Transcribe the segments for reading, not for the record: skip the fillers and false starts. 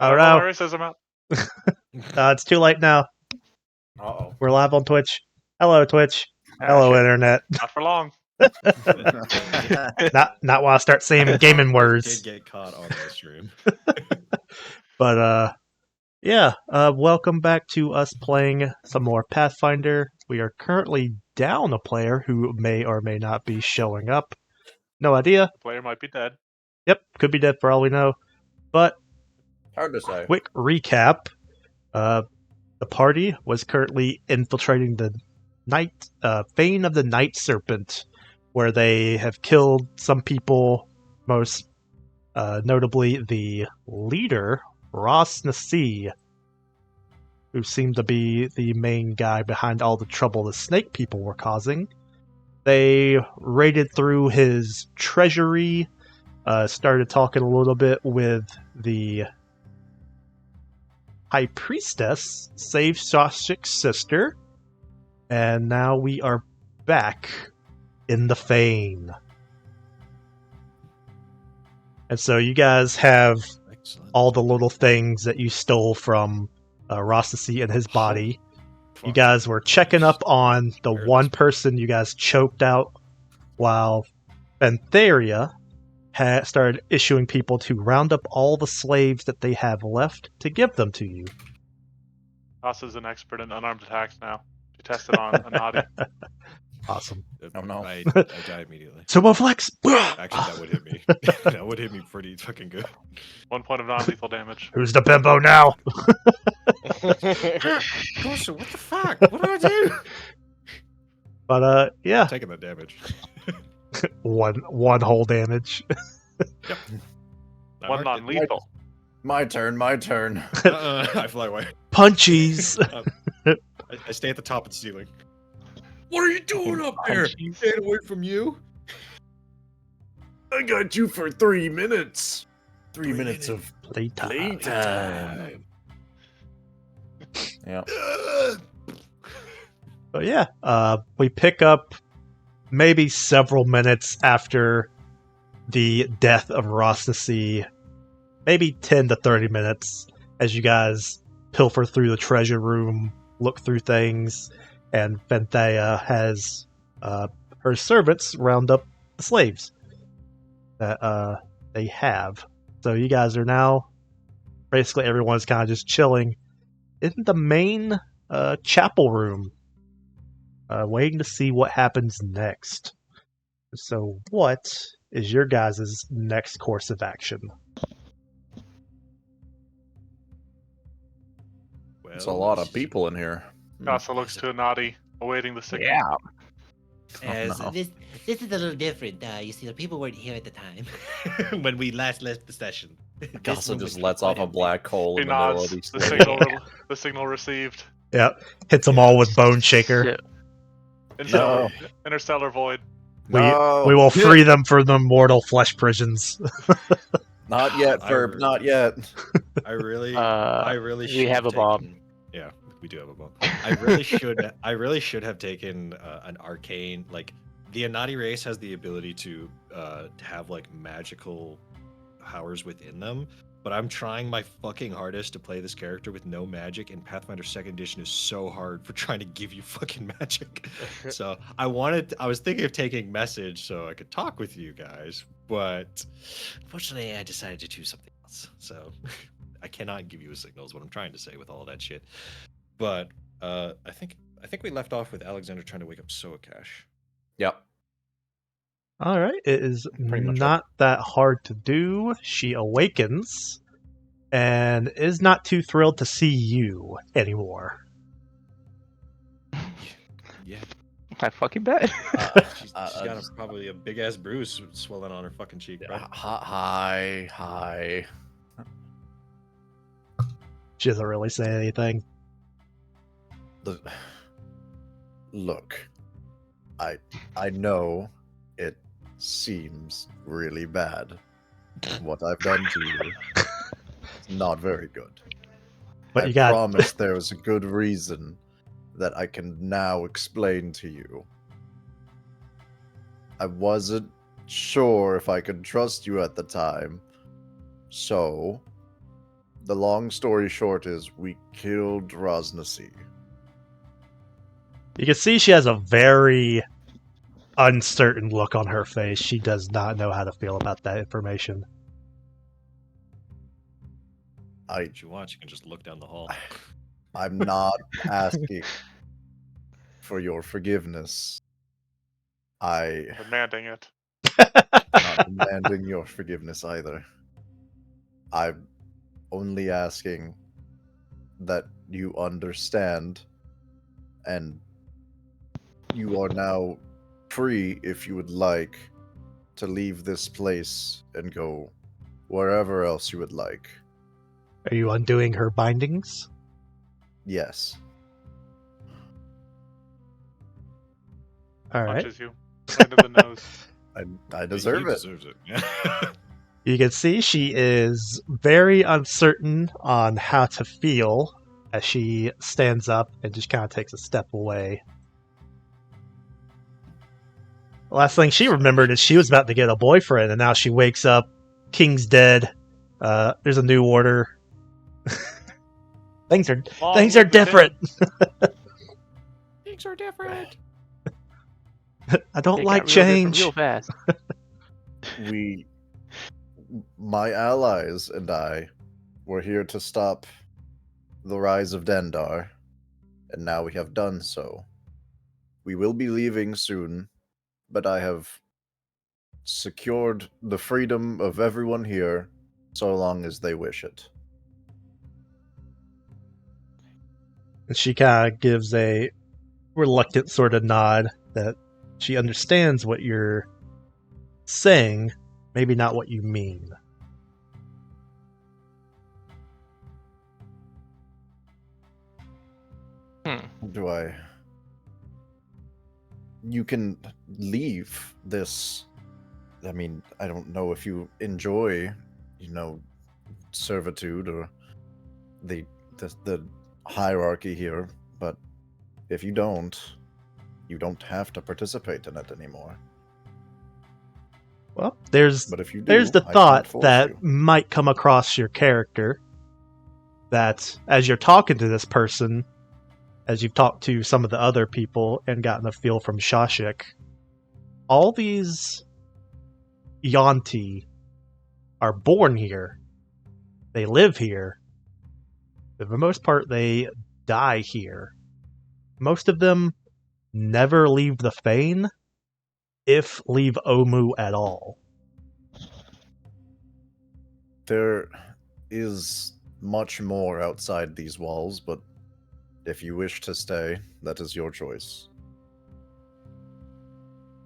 Oh no. My racism out. It's too late now. Uh-oh. We're live on Twitch. Hello, Twitch. Hello, shit. Internet. Not for long. Not while I start saying gaming Did words. get caught on the stream. But, yeah. Welcome back to us playing some more Pathfinder. We are currently down a player who may or may not be showing up. No idea. The player might be dead. Yep, could be dead for all we know. But, Hard to say. quick recap. The party was currently infiltrating the Fane of the Night Serpent, where they have killed some people, most notably the leader, Ross Nasi, who seemed to be the main guy behind all the trouble the snake people were causing. They raided through his treasury, started talking a little bit with the High Priestess, saved Sashik's sister, and now we are back in the Fane. And so you guys have Excellent. all the little things that you stole from Rossi and his body. You guys were checking up on the one person you guys choked out, while Bentheria had started issuing people to round up all the slaves that they have left to give them to you. Ross is an expert in unarmed attacks now. She tested on Anadi. Awesome. Oh, no. I die immediately. Superflex! Actually, that would hit me. That would hit me pretty fucking good. 1 point of non-lethal damage. Who's the bimbo now? Gosh, what the fuck? What do I do? But yeah, Taking the damage. one whole damage. Yep. One non-lethal. My turn. I fly away. Punchies. I stay at the top of the ceiling. What are you doing up there? Staying away from you. I got you for 3 minutes. 3 minutes of Playtime. playtime. Yeah. But yeah, we pick up maybe several minutes after the death of Rosnasi, maybe 10 to 30 minutes, as you guys pilfer through the treasure room, look through things, and Benthea has her servants round up the slaves that they have. So you guys are now, basically everyone's kind of just chilling in the main chapel room, waiting to see what happens next. So what is your guys' next course of action? Well, It's a lot of people in here. Casa looks to Anadi, awaiting the signal. Yeah. As no. this is a little different. You see, the people weren't here at the time when we last left the session. This Casa room just was lets off a quite black hole He in the middle nods. of these The things. signal received. Yep, hits them all with Bone Shaker. Interstellar void. We No. will free them from the mortal flesh prisons. Not yet, Ferb. Not yet. I really should. We have a bomb. Yeah, we do have a bomb. I really should have taken an arcane. Like the Anadi race has the ability to have like magical powers within them. But I'm trying my fucking hardest to play this character with no magic, and Pathfinder 2nd Edition is so hard for trying to give you fucking magic. So I was thinking of taking message so I could talk with you guys, but unfortunately I decided to choose something else. So I cannot give you a signal is what I'm trying to say with all that shit. But I think we left off with Alexander trying to wake up Soakash. Yep. All right, it is Pretty much not that hard to do. She awakens and is not too thrilled to see you anymore. Yeah. I fucking bet. She's got probably a big ass bruise swelling on her fucking cheek, bro. Hi. She doesn't really say anything. Look, I know it seems really bad. What I've done to you is not very good. But I you got promise there was a good reason that I can now explain to you. I wasn't sure if I could trust you at the time, so The long story short is we killed Rosnasi. You can see she has a very uncertain look on her face. She does not know how to feel about that information. If you want, you can just look down the hall. I'm not asking for your forgiveness. Demanding it. Not demanding your forgiveness either. I'm only asking that you understand, and you are now free, if you would like, to leave this place and go wherever else you would like. Are you undoing her bindings? Yes. All right. Punches you right in the nose. I deserve He it. deserves it. Yeah. You can see she is very uncertain on how to feel as she stands up and just kind of takes a step away. The last thing she remembered is she was about to get a boyfriend, and now she wakes up. King's dead. There's a new order. Things are Long things are live the king. different. Things are different. I don't It like got real different change. real fast. My allies and I were here to stop the rise of Dendar, and now we have done so. We will be leaving soon, but I have secured the freedom of everyone here so long as they wish it. And she kind of gives a reluctant sort of nod that she understands what you're saying, maybe not what you mean. Do I? You can leave this. I mean, I don't know if you enjoy, servitude or the hierarchy here, but if you don't have to participate in it anymore. Well, there's But if you do, there's the I can't thought force that you. might come across your character that as you're talking to this person, as you've talked to some of the other people and gotten a feel from Shashik, all these Yanti are born here. They live here. For the most part, they die here. Most of them never leave the Fane, if leave Omu at all. There is much more outside these walls, but if you wish to stay, that is your choice.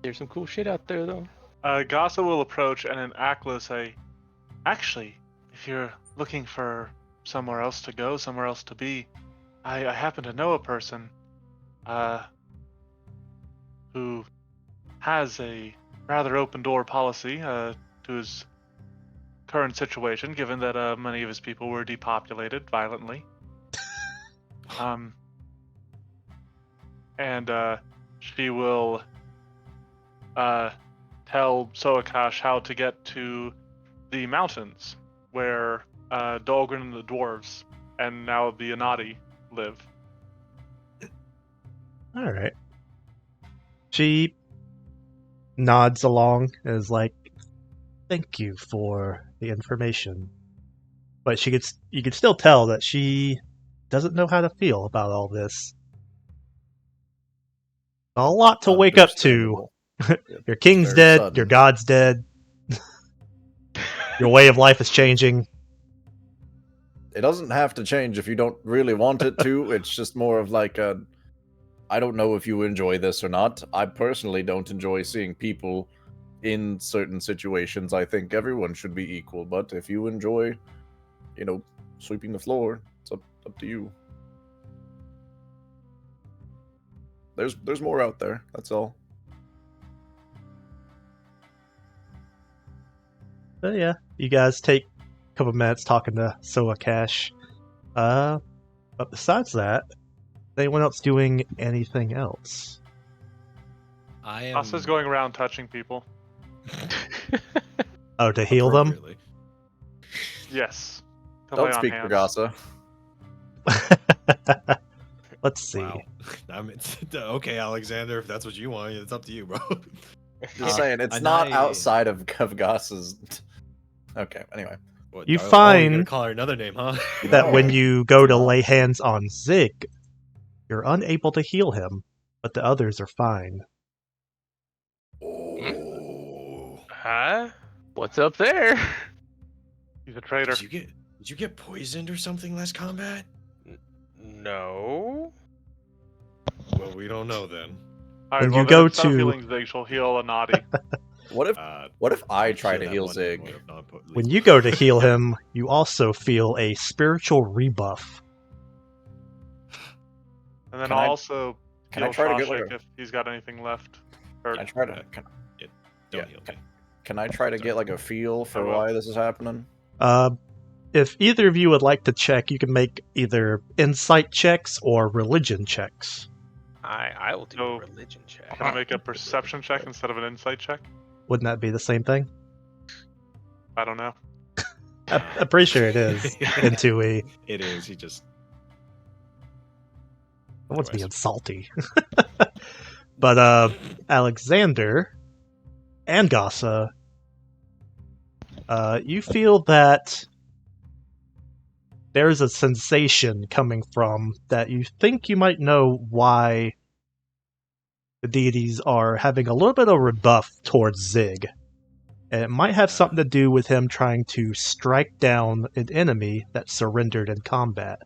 There's some cool shit out there, though. Gasa will approach and in Act will say, actually, if you're looking for somewhere else to go, somewhere else to be, I happen to know a person who has a rather open door policy to his current situation, given that many of his people were depopulated violently. And she will tell Soakash how to get to the mountains where Dahlgren and the dwarves and now the Anati live. All right. She nods along and is like, "Thank you for the information," but you can still tell that she doesn't know how to feel about all this. A lot to wake up to. Understandable. Your king's Very dead. sudden. Your god's dead. Your way of life is changing. It doesn't have to change if you don't really want it to. It's just more of like a, I don't know if you enjoy this or not. I personally don't enjoy seeing people in certain situations. I think everyone should be equal, but if you enjoy, sweeping the floor, it's up to you. There's more out there, that's all. But yeah, you guys take a couple minutes talking to Soakash. But besides that, anyone else doing anything else? I am. Gasa's going around touching people. Oh, to heal them? appropriately. Yes. To lay Don't on speak for hands. Gasa. Let's see. Wow. Okay, Alexander, if that's what you want, it's up to you, bro. Just saying, it's not Anai- outside of Gasa's. Okay, anyway. What, You oh, find you're gonna call her another name, huh? that when No, you go to not. lay hands on Zig, you're unable to heal him, but the others are fine. Oh. Huh? What's up there? He's a traitor. Did you get poisoned or something last combat? No. Well, we don't know then. All When right, you well, go then instead of to- healing Zig, she'll heal a naughty. What if I try to that heal one Zig? would have not put- When you go to heal him, you also feel a spiritual rebuff. And then Can I'll I- also Can I heal try to get like Shawshank a? if he's got anything left. Or, Can I try to? Don't Yeah, heal me. Can I try to get like a feel for will. why this is happening? If either of you would like to check, you can make either insight checks or religion checks. I will do So, a religion check. can I make a perception check instead of an insight check? Wouldn't that be the same thing? I don't know. I'm pretty sure it is in 2E. It is. He just. Someone's Anyways. being salty. But Alexander and Gasa, you feel that there's a sensation coming from that you think you might know why the deities are having a little bit of rebuff towards Zig. And it might have something to do with him trying to strike down an enemy that surrendered in combat.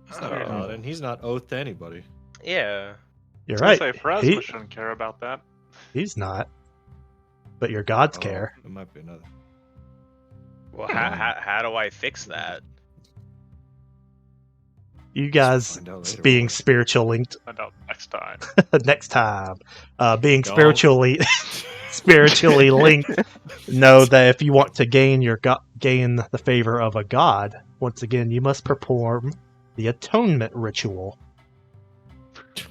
He's not a paladin. He's not oath to anybody. Yeah. You're I was right. gonna say Phrasma shouldn't care about that. He's not. But your gods Oh, care. It might be another. Well, how do I fix that? You guys find out later, being won't we? spiritual linked Find out next time. next time. Being Don't. spiritually linked, know that if you want to gain gain the favor of a god, once again you must perform the atonement ritual.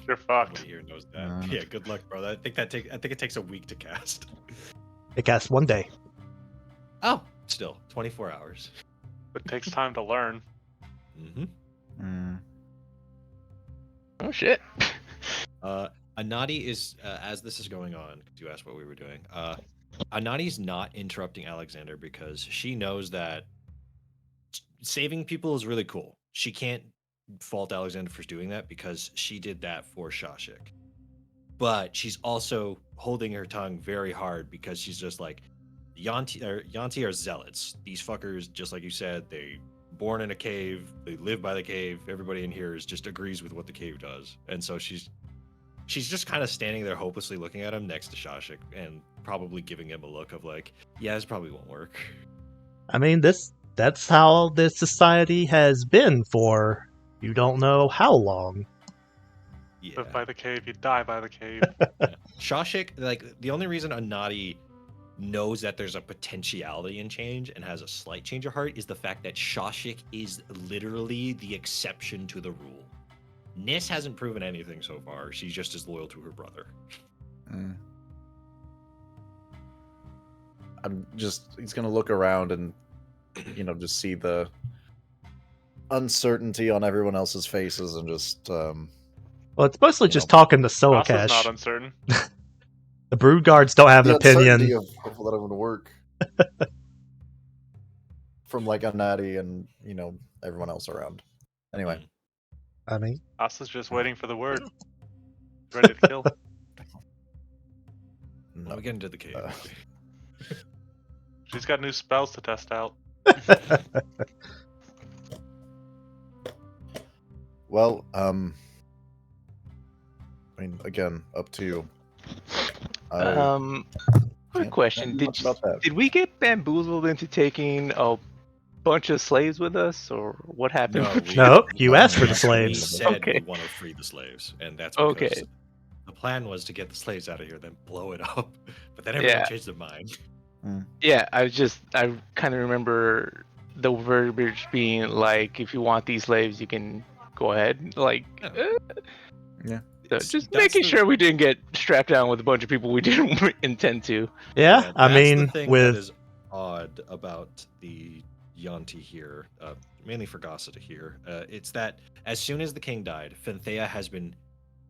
You're fucked. Nobody here knows that. Yeah, good luck, bro. I think it takes a week to cast. It casts one day. Oh, still 24 hours. It takes time to learn. Mm-hmm. Oh shit. Anadi is as this is going on. 'Cause you asked what we were doing. Anadi's not interrupting Alexander because she knows that saving people is really cool. She can't fault Alexander for doing that because she did that for Shashik. But she's also holding her tongue very hard because she's just like, Yanti are zealots. These fuckers, just like you said, they born in a cave, they live by the cave. Everybody in here just agrees with what the cave does. And so she's just kind of standing there hopelessly looking at him next to Shashik and probably giving him a look of like, yeah, this probably won't work. I mean, that's how this society has been for you don't know how long. Yeah. Live by the cave, you die by the cave. Shashik, like the only reason Anadi knows that there's a potentiality in change and has a slight change of heart is the fact that Shashik is literally the exception to the rule. Nis hasn't proven anything so far. She's just as loyal to her brother. He's gonna look around and, just see the uncertainty on everyone else's faces and just, Well, it's mostly You just know, talking to Ross is not Soakash. uncertain. The brood guards don't have an the uncertainty opinion. of that I'm gonna work. From like Anadi and, everyone else around. Anyway. I mean, Ross is just waiting for the word. Ready to kill. No. When we get into the cave. She's got new spells to test out. Well, again, up to you. Quick question. Much about that. Did we get bamboozled into taking a bunch of slaves with us, or what happened? No, you asked for the We slaves. said we Okay. want to free the slaves, and that's because Okay. the plan was to get the slaves out of here, then blow it up. But then everyone Yeah. changed their mind. Yeah, I kind of remember the verbiage being like, if you want these slaves, you can go ahead. Like, Yeah. So It's- just that's making the- sure we didn't get strapped down with a bunch of people we didn't intend to. Yeah, I that's mean, the thing with that is odd about the Yanti here, mainly for Gosseta here. It's that as soon as the king died, Finthea has been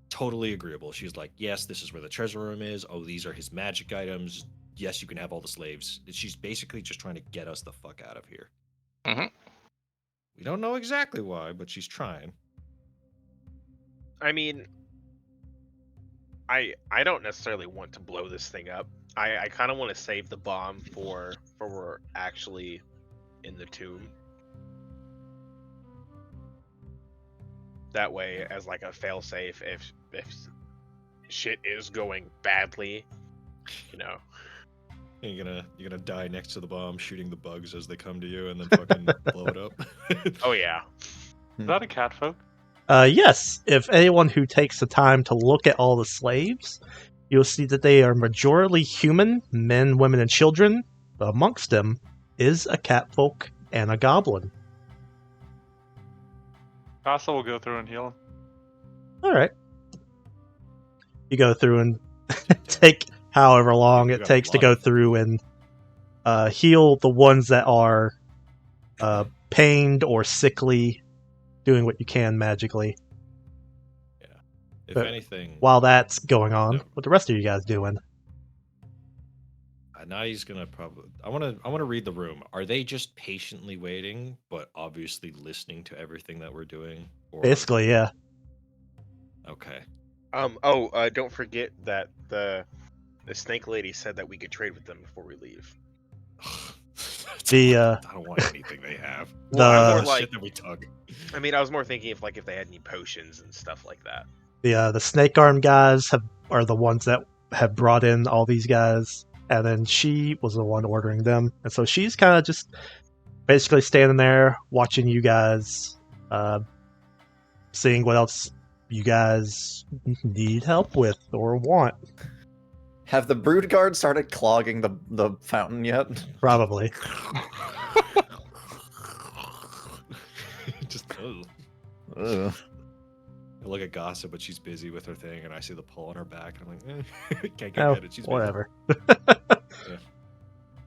totally agreeable. She's like, yes, this is where the treasure room is. Oh, these are his magic items. Yes, you can have all the slaves. She's basically just trying to get us the fuck out of here. Mhm. We don't know exactly why, but she's trying. I mean, I don't necessarily want to blow this thing up. I kind of want to save the bomb for we're actually in the tomb. That way, as like a failsafe, if shit is going badly, you know. You're gonna die next to the bomb, shooting the bugs as they come to you, and then fucking blow it up. Oh yeah. Is that a cat folk? Yes, if anyone who takes the time to look at all the slaves, you'll see that they are majorly human, men, women, and children. But amongst them is a catfolk and a goblin. Casa will go through and heal him. All right. You go through and take however long You it got a takes to lot go of- through and heal the ones that are pained or sickly, doing what you can magically. If But anything, While that's going on, No. what the rest of you guys doing? Nadi's gonna probably. I want to read the room. Are they just patiently waiting, but obviously listening to everything that we're doing? Or... Basically, yeah. Okay. Don't forget that the snake lady said that we could trade with them before we leave. The, I don't want anything they have. Well, I'm more The like- shit that we took. I mean, I was more thinking if they had any potions and stuff like that. the snake arm guys are the ones that have brought in all these guys, and then she was the one ordering them, and so she's kind of just basically standing there watching you guys, seeing what else you guys need help with or want. Have the brood guard started clogging the fountain yet? Probably. Just ugh. Ugh. I look at Gossip, but she's busy with her thing, and I see the pull on her back, and I'm like, can't get Oh, at it. She's busy. whatever.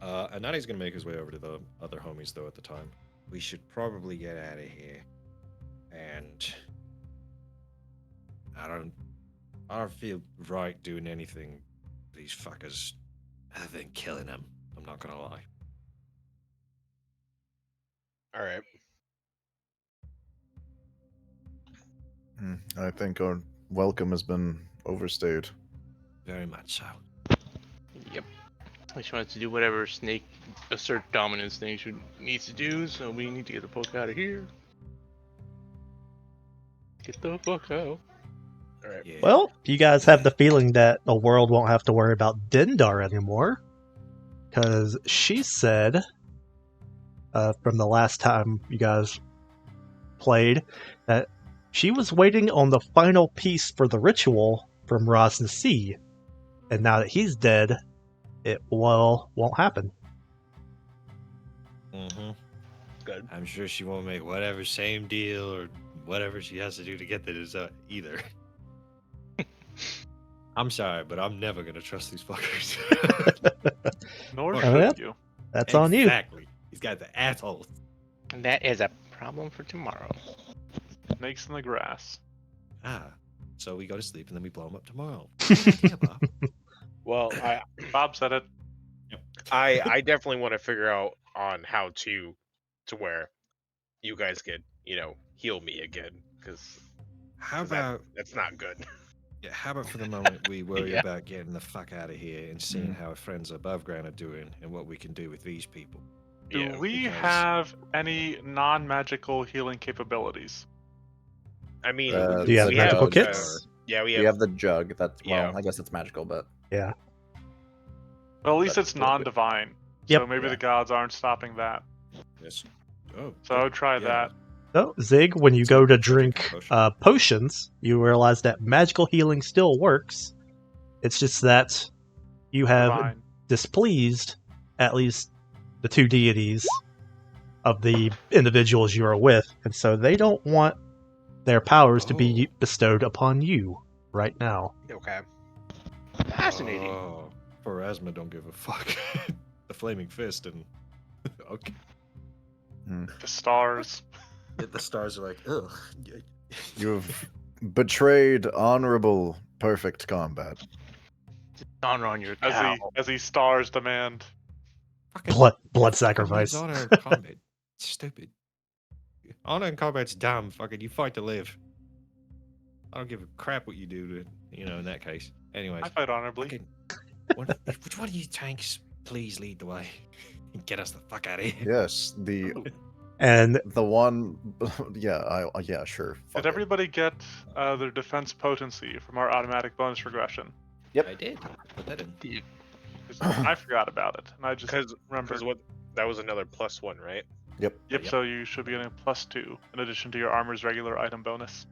And Nadi's gonna make his way over to the other homies though. At the time, we should probably get out of here. And I don't feel right doing anything to these fuckers other than killing them. I'm not gonna lie. All right. I think our welcome has been overstayed. Very much so. Yep. She wants to do whatever snake assert dominance thing she needs to do, so we need to get the fuck out of here. Get the fuck out. All right. Yeah. Well, you guys have the feeling that the world won't have to worry about Dindar anymore, because she said, from the last time you guys played, that she was waiting on the final piece for the ritual from Ras Nasi, and now that he's dead, it won't happen. Mm-hmm. Good. I'm sure she won't make whatever same deal or whatever she has to do to get the dessert either. I'm sorry, but I'm never gonna trust these fuckers. Nor Oh, should yeah. you. That's on you. Exactly. These guys are assholes. And that is a problem for tomorrow. Snakes in the grass. So we go to sleep and then we blow them up tomorrow. Well, Bob said it. I definitely want to figure out on how to where you guys could heal me again, because How about that's not good. how about for the moment we worry Yeah. about getting the fuck out of here and seeing how our friends above ground are doing and what we can do with these people. Do Yeah, we because- have any non-magical healing capabilities? I mean, Do you have we magical have, kits? Yeah, we You have. have the jug. That's Yeah. I guess it's magical, but Well, at least That's it's still good. non-divine. Yep. So maybe Yeah. the gods aren't stopping that. Yes. Oh. So I would try yeah. that. So, Zig, when you So go to magic drink potion. potions, you realize that magical healing still works. It's just that you have Divine. displeased at least the two deities of the individuals you are with, and so they don't want their powers to be bestowed upon you. right now. Okay. Fascinating. Oh, Pharasma don't give a fuck. The flaming fist and okay. The stars. Yeah, the stars are like, ugh. You've betrayed honorable, perfect combat. Honor on your As cow. the stars demand. Fucking Blood fucking sacrifice. needs honor in combat. It's stupid. Honor in combat's dumb. Fucking, you fight to live. I don't give a crap what you do to, in that case. Anyways, I fight honorably. fucking, which one of you tanks please lead the way and get us the fuck out of here? Yes, the And one. Yeah, sure. Fuck Did it. everybody get their defense potency from our automatic bonus regression? I did. Put that in. 'Cause I forgot about it, and I just Because remembered. what that was another +1, right? Yep. Yep, Yep. so you should be getting a +2 in addition to your armor's regular item bonus.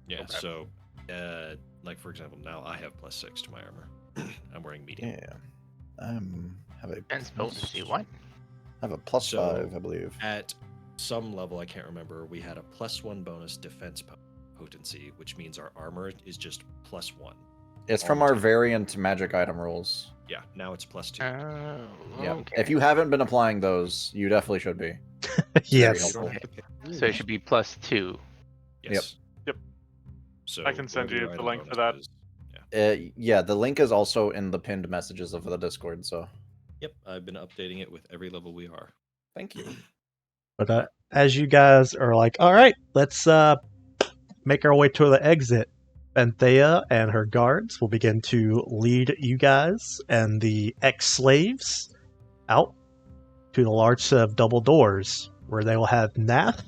Yeah. Okay. So, like for example, now I have +6 to my armor. I'm wearing medium. Yeah. Have a Defense potency. What? have a +5, So- I believe. At some level, I can't remember, we had a +1 bonus defense potency, which means our armor is just +1. It's all from the our time. variant magic item rules. Yeah, now it's +2. Oh. Yeah. Okay. If you haven't been applying those, you definitely should be. yes, helpful. You don't have to pay. So it should be +2. Yes. Yep. So I can send whatever you your the item link for bonus that. is. Yeah, the link is also in the pinned messages of the Discord. So Yep, I've been updating it with every level we are. thank you. but as you guys are like, all right, let's make our way to the exit. Benthea and her guards will begin to lead you guys and the ex-slaves out to the large set of double doors, where they will have Nath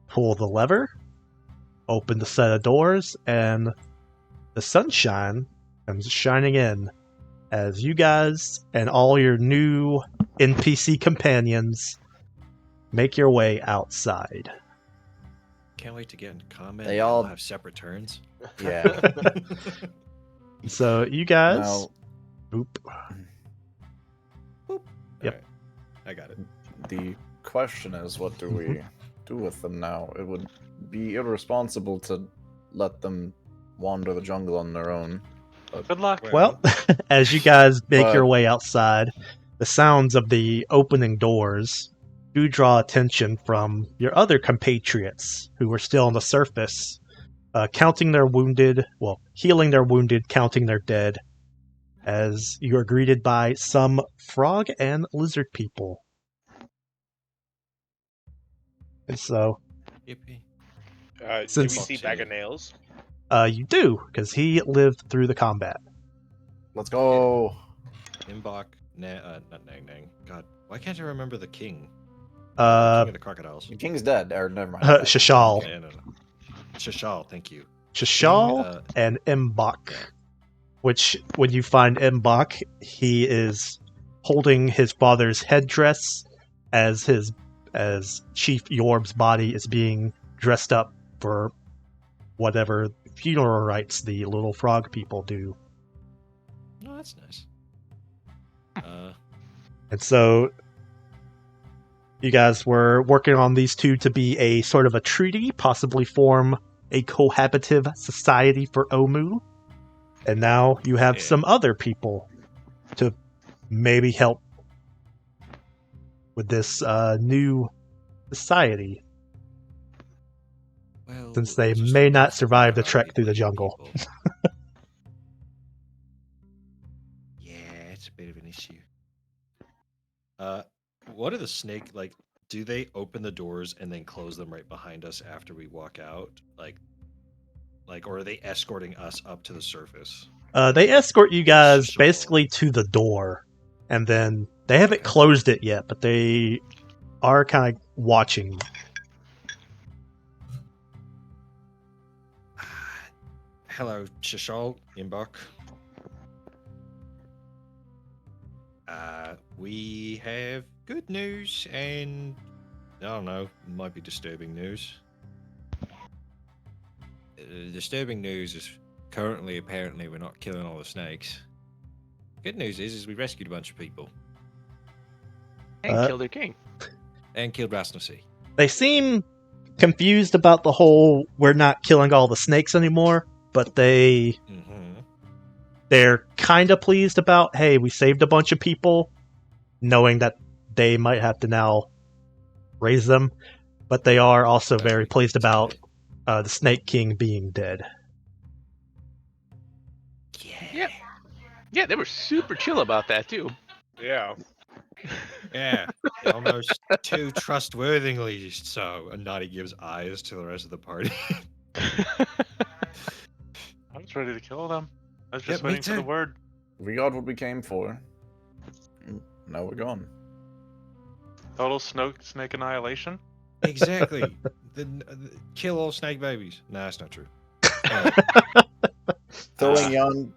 pull the lever, open the set of doors, and the sunshine comes shining in as you guys and all your new NPC companions make your way outside. Can't wait to get into combat. They and all- have separate turns. Yeah. So you guys, Now, oop, Yep. Alright, I got it. the question is, what do we do with them now? It would be irresponsible to let them wander the jungle on their own. Good luck. well, as you guys make your But- way outside, the sounds of the opening doors do draw attention from your other compatriots who are still on the surface, counting their wounded, well, healing their wounded, counting their dead, as you are greeted by some frog and lizard people. And so, Yippee. Do we Since- see Bag of Nails? you do, because he lived through the combat. Let's go. Imbok, not Nang Nang. God, why can't I remember the king? King Uh, of the crocodiles. The king's dead, or never mind. Shashal. Okay, no. Shashal, thank you. Shashal King, and Mbok. Which, when you find Mbok, he is holding his father's headdress as Chief Yorb's body is being dressed up for whatever funeral rites the little frog people do. No, that's nice. And so you guys were working on these two to be a sort of a treaty, possibly form a cohabitive society for Omu. And now you have Yeah. some other people to maybe help with this new society. Well, Since they it's just may a not mess. survive the There are trek through the people jungle. people. Yeah, it's a bit of an issue. What are the snake like? Do they open the doors and then close them right behind us after we walk out? Like, or are they escorting us up to the surface? They escort you guys So- basically to the door, and then they haven't Okay. closed it yet, but they are kind of watching. Hello, Shashal, Imbok. We have good news and I don't know, might be disturbing news. Disturbing news is currently apparently we're not killing all the snakes. Good news is we rescued a bunch of people And kill their king. and killed Rasnasi. They seem confused about the whole "we're not killing all the snakes anymore" but they're kind of pleased about, hey, we saved a bunch of people, knowing that they might have to now raise them, but they are also very pleased about the Snake King being dead. Yeah. Yeah, they were super chill about that too. Yeah. Yeah, almost too trustworthily so. And Naughty gives eyes to the rest of the party. I was ready to kill them. I was just Yeah, me waiting for the too. word. We got what we came for. Now we're gone. Total snake annihilation. Exactly. Kill all snake babies. Nah, that's not true. Throwing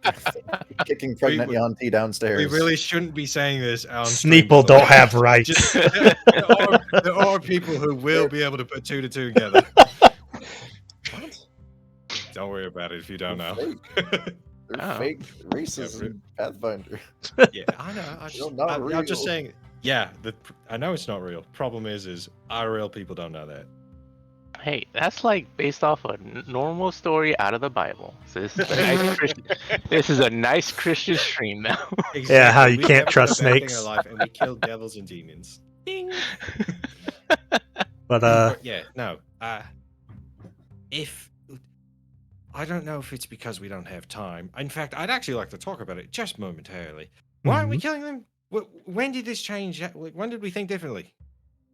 kicking pregnant we- Yanti downstairs. We really shouldn't be saying this on stream, Sneeple by the don't way. have rights. Just, there are people who will be able to put 2 to 2 together. What? Don't worry about it if you don't know. They're Oh. fake races in Pathfinder. Yeah, I know. Not I'm just real. saying. Yeah, I know it's not real. Problem is our real people don't know that. Hey, that's like based off a normal story out of the Bible. So this is a nice Christian, this is a nice Christian stream now. Exactly. Yeah, how you We can't never trust put up anything in snakes. our life, and we kill devils and demons. Ding. But But yeah, no. If I don't know if it's because we don't have time. In fact, I'd actually like to talk about it just momentarily. Why aren't we killing them? When did this change? When did we think differently?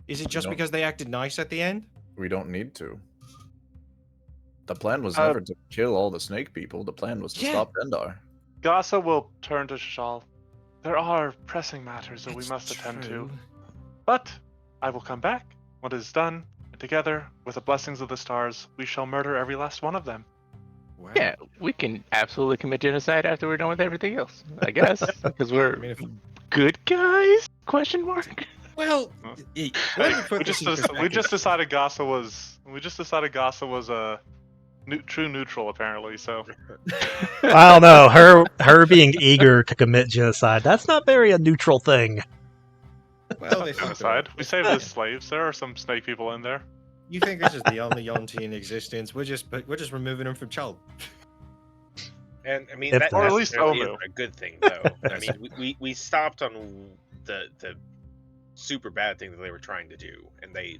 Is it just don't- because they acted nice at the end? We don't need to. The plan was never to kill all the snake people. The plan was to Yeah. stop Endar. Gasa will turn to Shal. There are pressing matters that we It's must attend to. true. But I will come back when it is done, and together, with the blessings of the stars, we shall murder every last one of them. Wow. Yeah, we can absolutely commit genocide after we're done with everything else. I guess because we're I mean, if, good guys? Question mark. well, Huh? let me put we this in just perspective. decided Gasa was a true neutral apparently. So I don't know, her being eager to commit genocide, that's not very a neutral thing. Well, they fucked genocide. up. We saved the slaves. There are some snake people in there. You think this is the only Yonti in existence? We're just removing them from child. And I mean If that that- Or at least necessarily Omu. isn't a good thing though. I mean we stopped on the super bad thing that they were trying to do, and they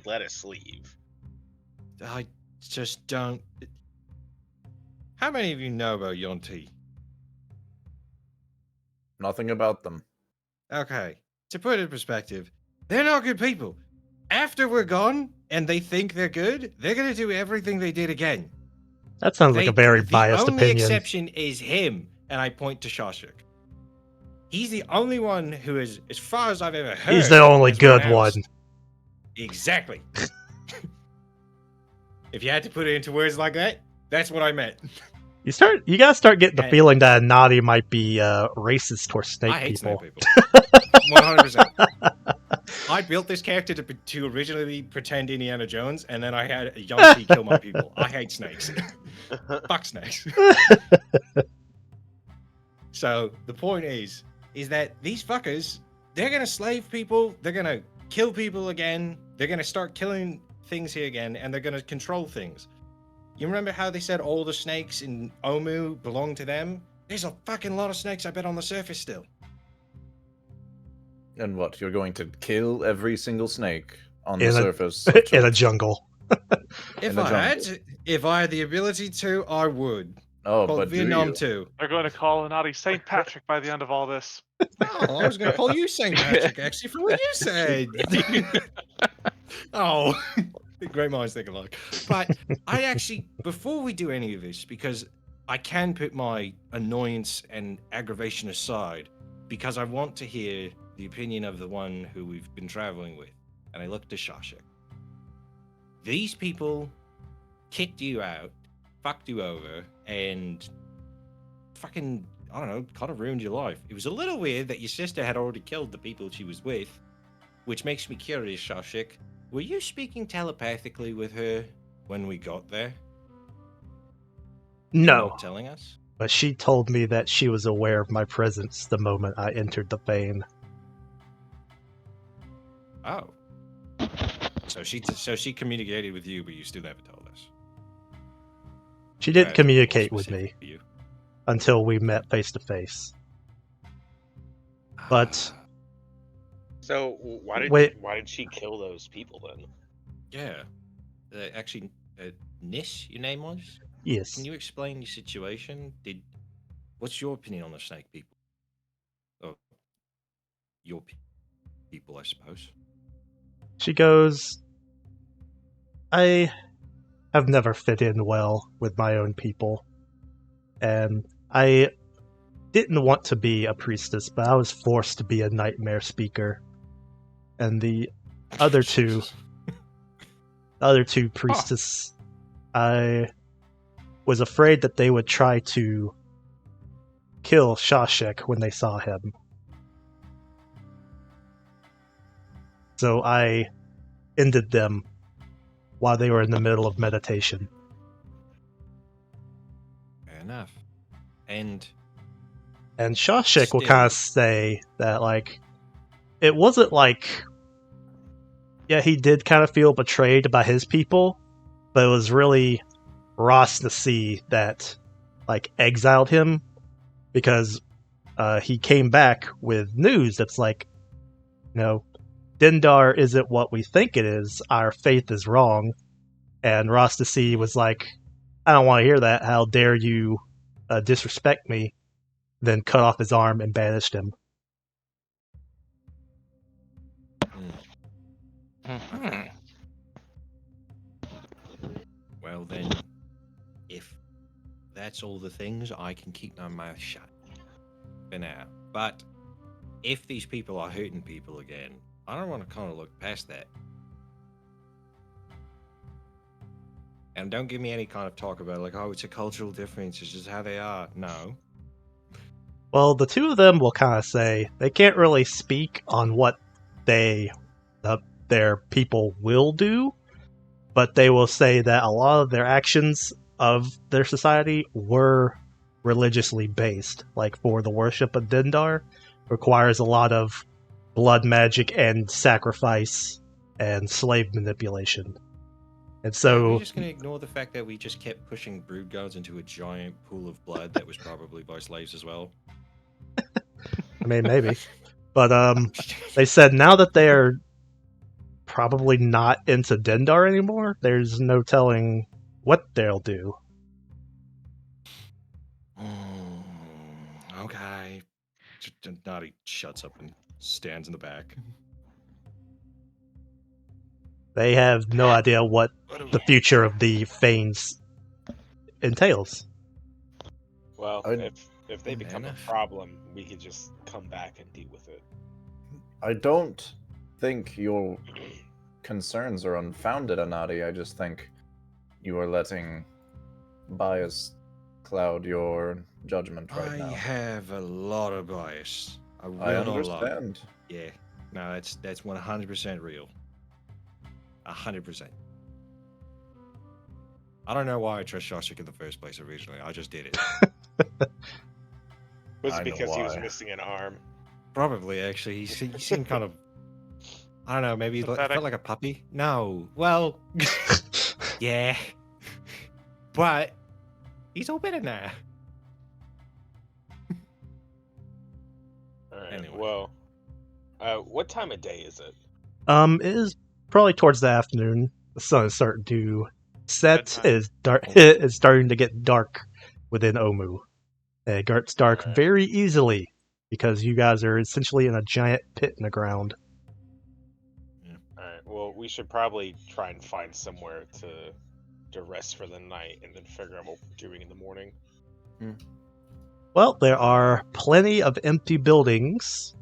let us leave. I just don't. How many of you know about Yonti? Nothing about them. Okay, to put it in perspective, they're not good people. After we're gone and they think they're good, they're gonna do everything they did again. That sounds like a very biased The only opinion. exception is him, and I point to Shashik. He's the only one who is, as far as I've ever heard, He's the only has good renounced. one. Exactly. If you had to put it into words like that, that's what I meant. You gotta start getting the And- feeling that Nadi might be racist towards snake I hate people. snake people. 100%. I built this character to originally pretend Indiana Jones, and then I had a Yonti kill my people. I hate snakes. Fuck snakes. So the point is that these fuckers, they're gonna slave people, they're gonna kill people again, they're gonna start killing things here again, and they're gonna control things. You remember how they said all the snakes in Omu belong to them? There's a fucking lot of snakes, I bet, on the surface still. And what? You're going to kill every single snake on In the a- surface? Of In a Chult? jungle. If the I jungle. had the ability to, I would. Oh, Called but do Vietnam you? 2. They're going to call Anati Saint Patrick by the end of all this. Oh, I was going to call you St. Patrick, actually, for what you said. Oh, great minds think alike. But I actually, before we do any of this, because I can put my annoyance and aggravation aside, because I want to hear the opinion of the one who we've been traveling with. And I looked to Shashik. These people kicked you out, fucked you over, and fucking, I don't know, kind of ruined your life. It was a little weird that your sister had already killed the people she was with, which makes me curious, Shashik. Were you speaking telepathically with her when we got there? You're No, not telling us? but she told me that she was aware of my presence the moment I entered the vein. Oh. So she communicated with you, but you still never told us. She didn't That's more communicate with me specific for you. until we met face to face. But So why Wait. did she kill those people then? Yeah. Actually, Nish, your name was? yes, Can you explain your situation? What's your opinion on the snake people? Oh, your people, I suppose. she goes, I have never fit in well with my own people. And I didn't want to be a priestess, but I was forced to be a nightmare speaker. And the other two priestess, I was afraid that they would try to kill Shashik when they saw him. So I ended them while they were in the middle of meditation. Fair enough. And And will Still. kind of say that, like, it wasn't like, yeah, he did kind of feel betrayed by his people, but it was really Ross to see that, like, exiled him because he came back with news that's like, you know, Dindar isn't what we think it is. Our faith is wrong. And Ross to see was like, I don't want to hear that. How dare you disrespect me? Then cut off his arm and banished him. Mhm. well then, if that's all the things, I can keep my mouth shut for now. But if these people are hurting people again, I don't want to kind of look past that. And don't give me any kind of talk about like, oh, it's a cultural difference, it's just how they are. No. Well, the two of them will kind of say they can't really speak on what their people will do, but they will say that a lot of their actions of their society were religiously based. Like for the worship of Dindar, requires a lot of blood magic and sacrifice and slave manipulation. And Are so, we just going to ignore the fact that we just kept pushing brood guards into a giant pool of blood that was probably by slaves as well? I mean, maybe. But they said now that they're probably not into Dindar anymore, there's no telling what they'll do. Okay. Naughty shuts up and stands in the back. They have no idea what the future of the Fanes entails. Well, I- if they become a enough. problem, we could just come back and deal with it. I don't think your concerns are unfounded, Anadi. I just think you are letting bias cloud your judgment right I now. have a lot of bias. I will I not lie. understand. Yeah. No, that's 100% real. 100%. I don't know why I trust Shashik in the first place originally. I just did it. Was I it know because he was why. missing an arm? Probably, actually. He seemed kind of... I don't know, maybe he Pathetic. felt like a puppy? No. Well... yeah. But... he's all better now. All right. Anyway. Well, what time of day is it? It is probably towards the afternoon. The sun is starting to set. Bedtime. It is dark. It is starting to get dark within Omu. It gets dark Alright. very easily because you guys are essentially in a giant pit in the ground. All right. Well, we should probably try and find somewhere to rest for the night, and then figure out what we're doing in the morning. Well, there are plenty of empty buildings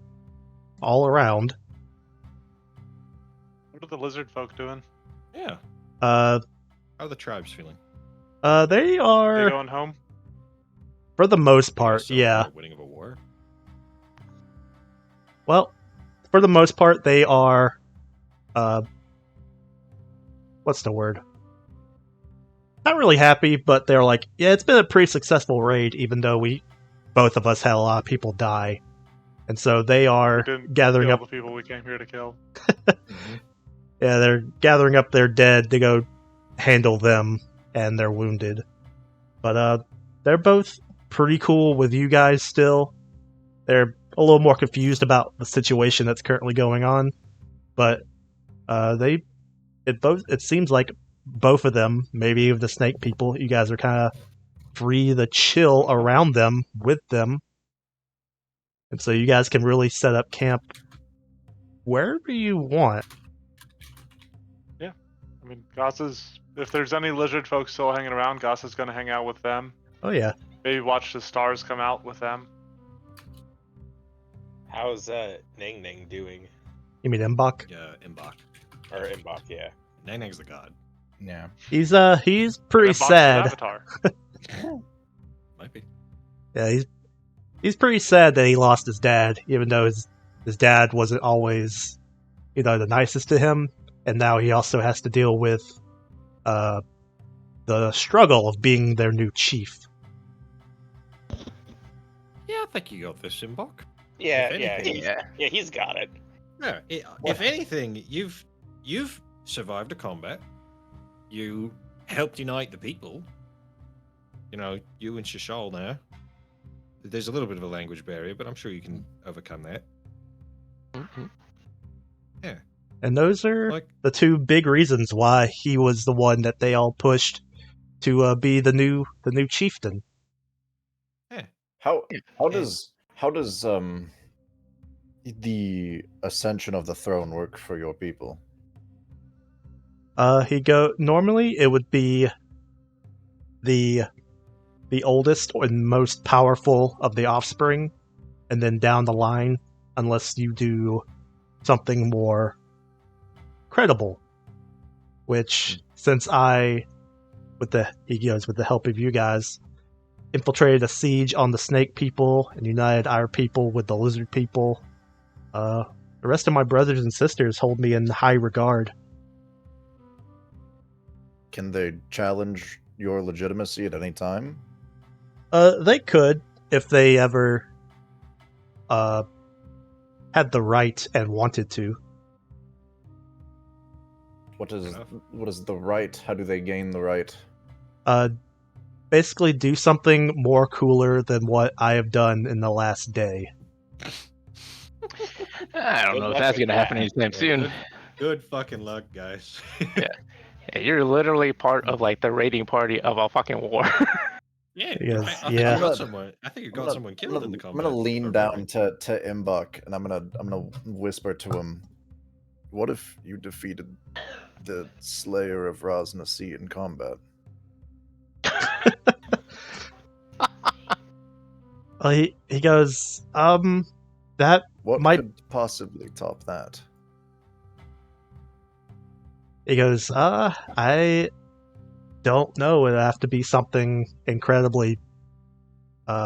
all around. What are the lizard folk doing? Yeah. Uh, How are the tribes feeling? they They are, going home? for the most You guys part, yeah. celebrate winning of a war? Well, for the most part, they are. What's the word? Not really happy, but they're like, yeah, it's been a pretty successful raid, even though both of us had a lot of people die. And so they We are didn't gathering kill up. the people we came here to kill. Yeah, they're gathering up their dead to go handle them and their wounded. But they're both pretty cool with you guys still. They're a little more confused about the situation that's currently going on, but it seems like both of them, maybe even the snake people, you guys are kind of free to chill around them with them, and so you guys can really set up camp wherever you want. I mean, if there's any lizard folks still hanging around, Goss is going to hang out with them. Oh yeah, Maybe watch the stars come out with them. How's Nang Nang doing? you mean Mbok? Yeah, Imbok. Or Imbok, yeah. Nang Nang's the god. Yeah. He's pretty And Mbok's an sad. Avatar. Might be. Yeah, he's pretty sad that he lost his dad, even though his dad wasn't always, the nicest to him, and now he also has to deal with the struggle of being their new chief. Yeah, I think you got this, Imbok. Yeah, If yeah, anything- he's got it. Yeah. If anything, you've survived a combat. You helped unite the people. You and Shishal now. There's a little bit of a language barrier, but I'm sure you can overcome that. Mhm. And those are Like, the two big reasons why he was the one that they all pushed to be the new chieftain. How And- does the ascension of the throne work for your people? Normally it would be the oldest and most powerful of the offspring, and then down the line, unless you do something more credible. Which, since with the help of you guys, infiltrated a siege on the snake people and united our people with the lizard people, the rest of my brothers and sisters hold me in high regard. Can they challenge your legitimacy at any time? They could, if they ever had the right and wanted to. What is Enough. the right? How do they gain the right? Basically do something more cooler than what I have done in the last day. I don't Good know if luck that's with gonna happen that. anytime soon. Good fucking luck, guys. Yeah, you're literally part of like the raiding party of a fucking war. Yeah, Because, I think yeah. you got someone. I think you I'm got gonna- someone I'm killed gonna- in the I'm combat. gonna lean or down raid. to Imbok, and I'm gonna whisper to him. What if you defeated the Slayer of Raznasi in combat? He goes, that What Might- could possibly top that? he goes, I don't know. It'd have to be something incredibly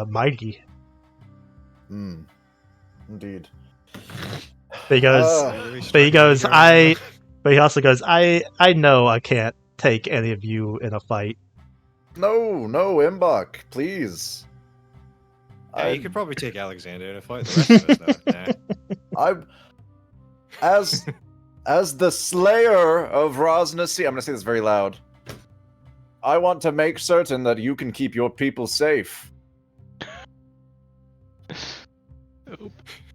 mighty. Indeed. He goes, Really but he struck goes, me down. but he also goes, I know I can't take any of you in a fight. No, Imbok, please. Yeah, you could probably take Alexander in a fight. The rest of us, though. Nah. As the Slayer of Raznasi, I'm gonna say this very loud. I want to make certain that you can keep your people safe.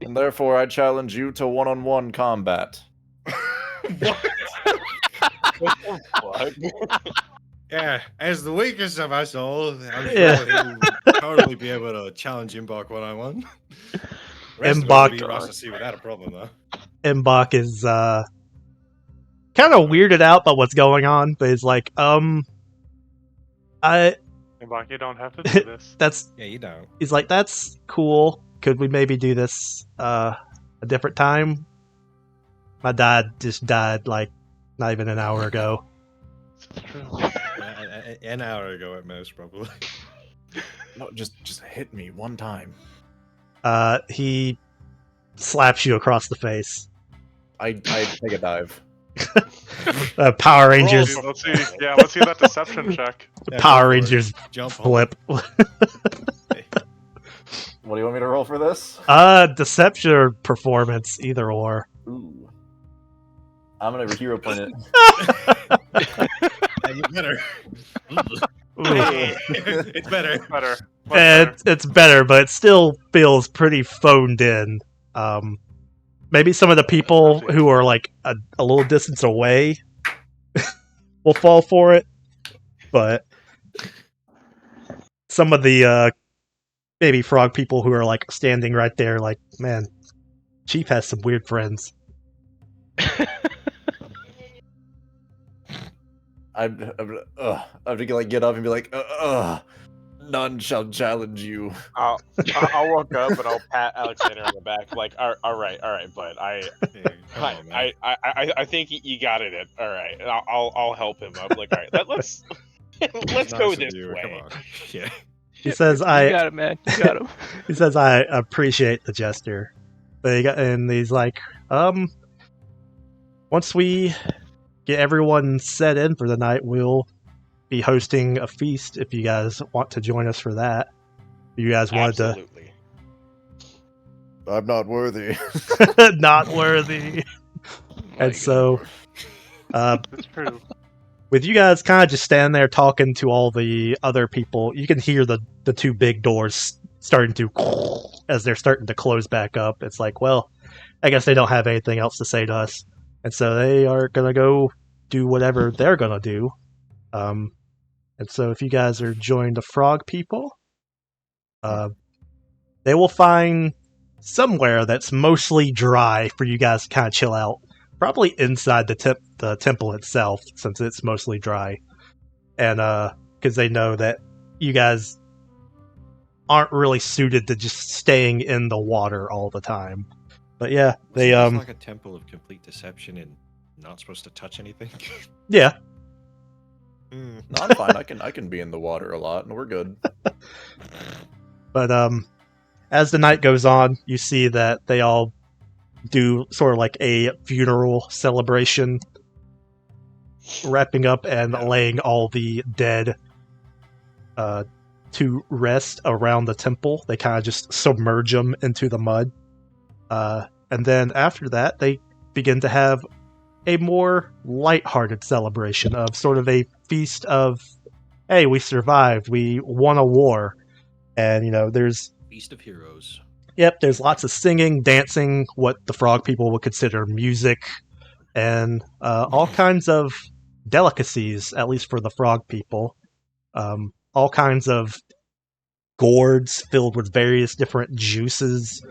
And therefore, I challenge you to one-on-one combat. Yeah, as the weakest of us all, I'm sure Yeah. he'll totally be able to challenge Imbok one-on-one. Imbok- Rasta without a problem, though. Mbok is kind of weirded out by what's going on, but he's like, Hey, Bach, you don't have to do this. that's Yeah, you don't. he's like, that's cool. Could we maybe do this a different time? My dad just died like not even an hour ago. It's true. An hour ago at most, probably. No, just hit me one time. He slaps you across the face. I take a dive. Power Roll, Rangers, dude. Let's see that deception check. Yeah, Power go for it. Rangers Jump on. flip. What do you want me to roll for this? Deception or performance, either or. Ooh. I'm gonna hero point it. Yeah, you better. Ooh. It's better. Better. Much better. It's better, but it still feels pretty phoned in. Maybe some of the people who are like a little distance away will fall for it, but some of the maybe frog people who are like standing right there, like, man, Chief has some weird friends. I'm gonna like get up and be like, none shall challenge you. I'll walk up and I'll pat Alexander on the back, like, all right, but Hey, come on, man. I think you got it. All right, I'll help him up. Like, all right, let's It's let's nice go of this you, way. Come on. Yeah. He says, You "I." got it, man. You got him. He says, "I appreciate the gesture." And he's like, once we get everyone set in for the night, we'll be hosting a feast. If you guys want to join us for that, if you guys wanted Absolutely. I'm not worthy. to, not worthy. And so, It's true. with you guys kind of just standing there talking to all the other people, you can hear the two big doors starting to as they're starting to close back up. It's like, well, I guess they don't have anything else to say to us, and so they are gonna go do whatever they're gonna do. And so if you guys are joining the frog people, they will find somewhere that's mostly dry for you guys to kind of chill out. Probably inside the temple itself, since it's mostly dry, and because they know that you guys aren't really suited to just staying in the water all the time. But yeah, they It's like a temple of complete deception and not supposed to touch anything. yeah. No, I'm fine. I can be in the water a lot, and we're good. But as the night goes on, you see that they all do sort of like a funeral celebration, wrapping up and laying all the dead to rest around the temple. They kind of just submerge them into the mud. And then after that, they begin to have a more lighthearted celebration of sort of a feast of, hey, we survived, we won a war. And, there's Feast of Heroes. Yep, there's lots of singing, dancing, what the frog people would consider music, and all kinds of delicacies, at least for the frog people. All kinds of gourds filled with various different juices,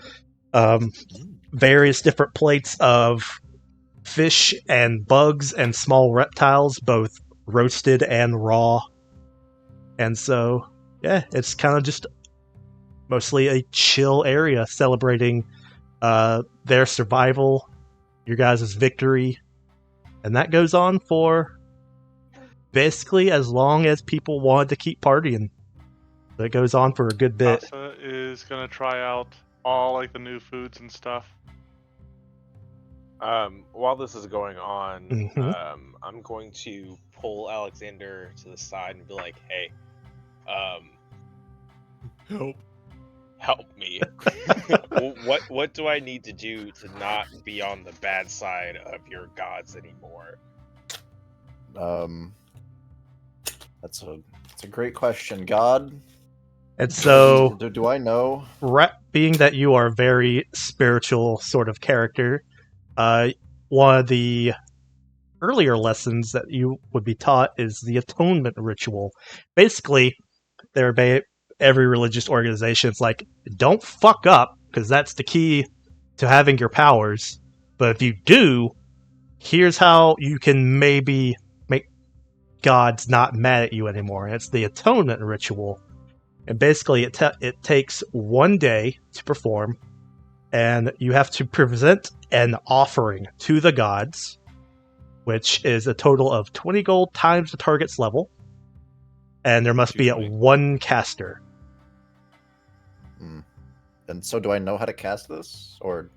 various different plates of fish and bugs and small reptiles, both roasted and raw. And so, yeah, it's kind of just mostly a chill area celebrating their survival, your guys' victory, and that goes on for basically as long as people want to keep partying. So it goes on for a good bit. Asa is gonna try out all like the new foods and stuff. While this is going on, Mhm. I'm going to pull Alexander to the side and be like, "Hey, help me. What do I need to do to not be on the bad side of your gods anymore?" That's a great question, God. And so, Do I know? being that you are a very spiritual sort of character, one of the earlier lessons that you would be taught is the atonement ritual. Basically, every religious organization is like, don't fuck up, because that's the key to having your powers. But if you do, here's how you can maybe make gods not mad at you anymore. It's the atonement ritual. And basically, it takes 1 day to perform, and you have to present an offering to the gods, which is a total of 20 gold times the target's level, and there must be 220. one caster. And so, do I know how to cast this, or?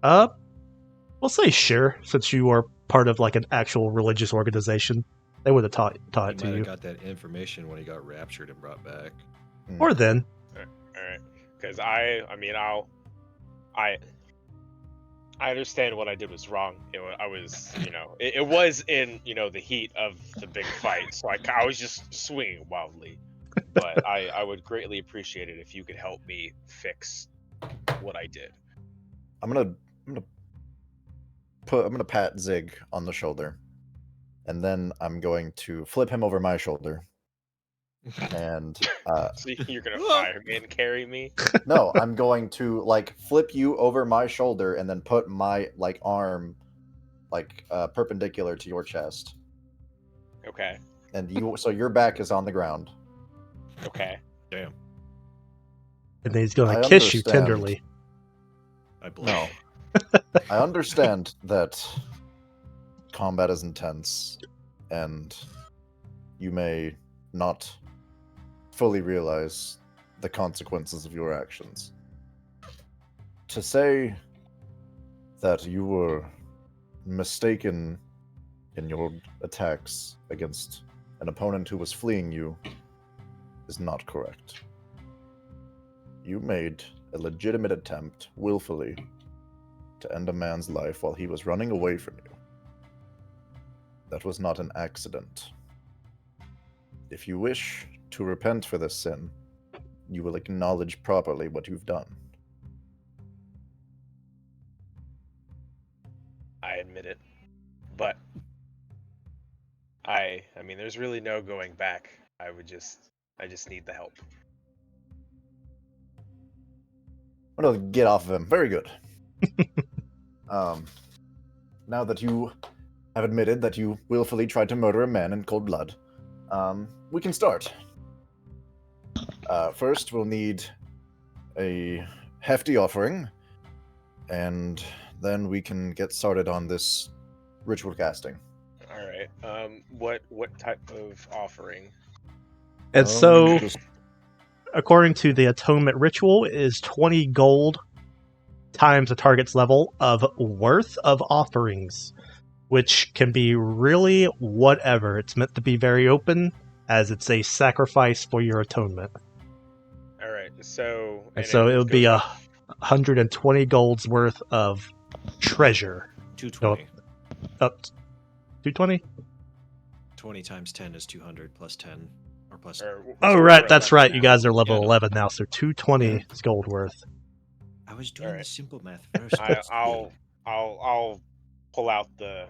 We'll say sure, since you are part of like an actual religious organization. They would have taught He it might to have you. got that information when he got raptured and brought back. Or then. All right, because I I understand what I did was wrong. I was, it was in, the heat of the big fight, so I was just swinging wildly. But I would greatly appreciate it if you could help me fix what I did. I'm gonna pat Zig on the shoulder, and then I'm going to flip him over my shoulder. And So you're gonna fireman carry me? no, I'm going to like flip you over my shoulder and then put my like arm like perpendicular to your chest. Okay. And so your back is on the ground. Okay. Damn. And then he's going I to kiss you understand. tenderly. I blush. No. I understand that combat is intense and you may not fully realize the consequences of your actions. To say that you were mistaken in your attacks against an opponent who was fleeing you is not correct. You made a legitimate attempt, willfully, to end a man's life while he was running away from you. That was not an accident. If you wish to repent for this sin, you will acknowledge properly what you've done. I admit it. But I mean there's really no going back. I just need the help. I'm gonna get off of him. Very good. Now that you have admitted that you willfully tried to murder a man in cold blood, we can start. First, we'll need a hefty offering, and then we can get started on this ritual casting. All right. What type of offering? And so, just- according to the atonement ritual, is 20 gold times the target's level of worth of offerings, which can be really whatever. It's meant to be very open, as it's a sacrifice for your atonement. All right. So And so it would be goes 120 gold's worth of treasure. 220. Up 220? 20 times 10 is 200 plus 10 or plus. Oh, so right, we're that's 11 right. now. You guys are level Yeah, no. 11 now, so 220 is gold worth. I was doing Alright. the simple math first. I'll pull out the,